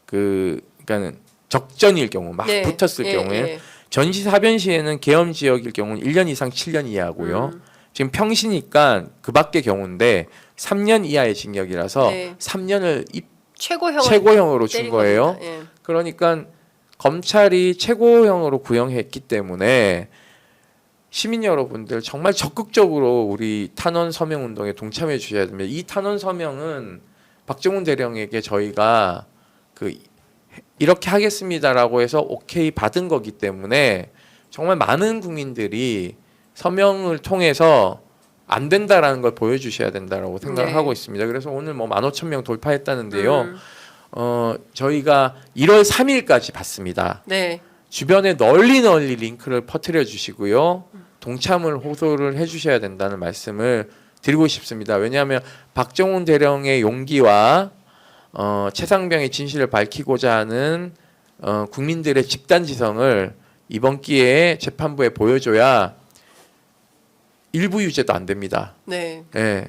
그러니까는 적전일 경우 막 네. 붙었을 예, 경우에 예. 전시 사변 시에는 계엄 지역일 경우는 1년 이상 7년 이하고요. 지금 평시니까 그 밖의 경우인데 3년 이하의 징역이라서 네. 3년을 최고형으로 준 때린 거예요. 겁니다. 예. 그러니까 검찰이 최고형으로 구형했기 때문에 시민 여러분들 정말 적극적으로 우리 탄원 서명 운동에 동참해 주셔야 됩니다. 이 탄원 서명은 박정훈 대령에게 저희가 이렇게 하겠습니다라고 해서 오케이 받은 거기 때문에 정말 많은 국민들이 서명을 통해서 안 된다라는 걸 보여주셔야 된다라고 생각을 네. 하고 있습니다. 그래서 오늘 뭐 15,000명 돌파했다는데요. 저희가 1월 3일까지 받습니다. 네. 주변에 널리 링크를 퍼뜨려 주시고요. 동참을 호소를 해주셔야 된다는 말씀을 드리고 싶습니다. 왜냐하면 박정훈 대령의 용기와 최상병의 진실을 밝히고자 하는 국민들의 집단지성을 이번 기회에 재판부에 보여줘야 일부 유죄도 안 됩니다. 네. 예,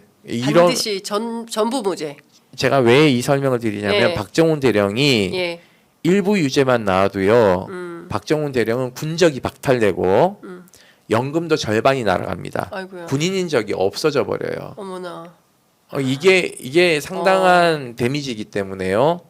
반드시 전부 무죄. 제가 왜 이 설명을 드리냐면 예. 박정훈 대령이 예. 일부 유죄만 나와도요. 박정훈 대령은 군적이 박탈되고 연금도 절반이 날아갑니다. 아이고야. 군인인 적이 없어져 버려요. 어머나. 이게 상당한 데미지이기 때문에요.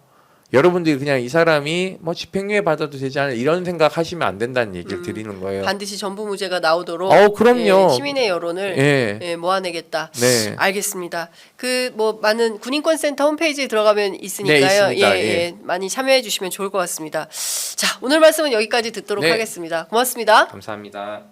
여러분들이 그냥 이 사람이 뭐 집행유예 받아도 되지 않나 이런 생각 하시면 안 된다는 얘기를 드리는 거예요. 반드시 전부 무죄가 나오도록 그럼요. 시민의 여론을 예. 모아내겠다. 네. 알겠습니다. 그 뭐 많은 군인권센터 홈페이지에 들어가면 있으니까요. 네, 있습니다. 예. 많이 참여해 주시면 좋을 것 같습니다. 자, 오늘 말씀은 여기까지 듣도록 네. 하겠습니다. 고맙습니다. 감사합니다.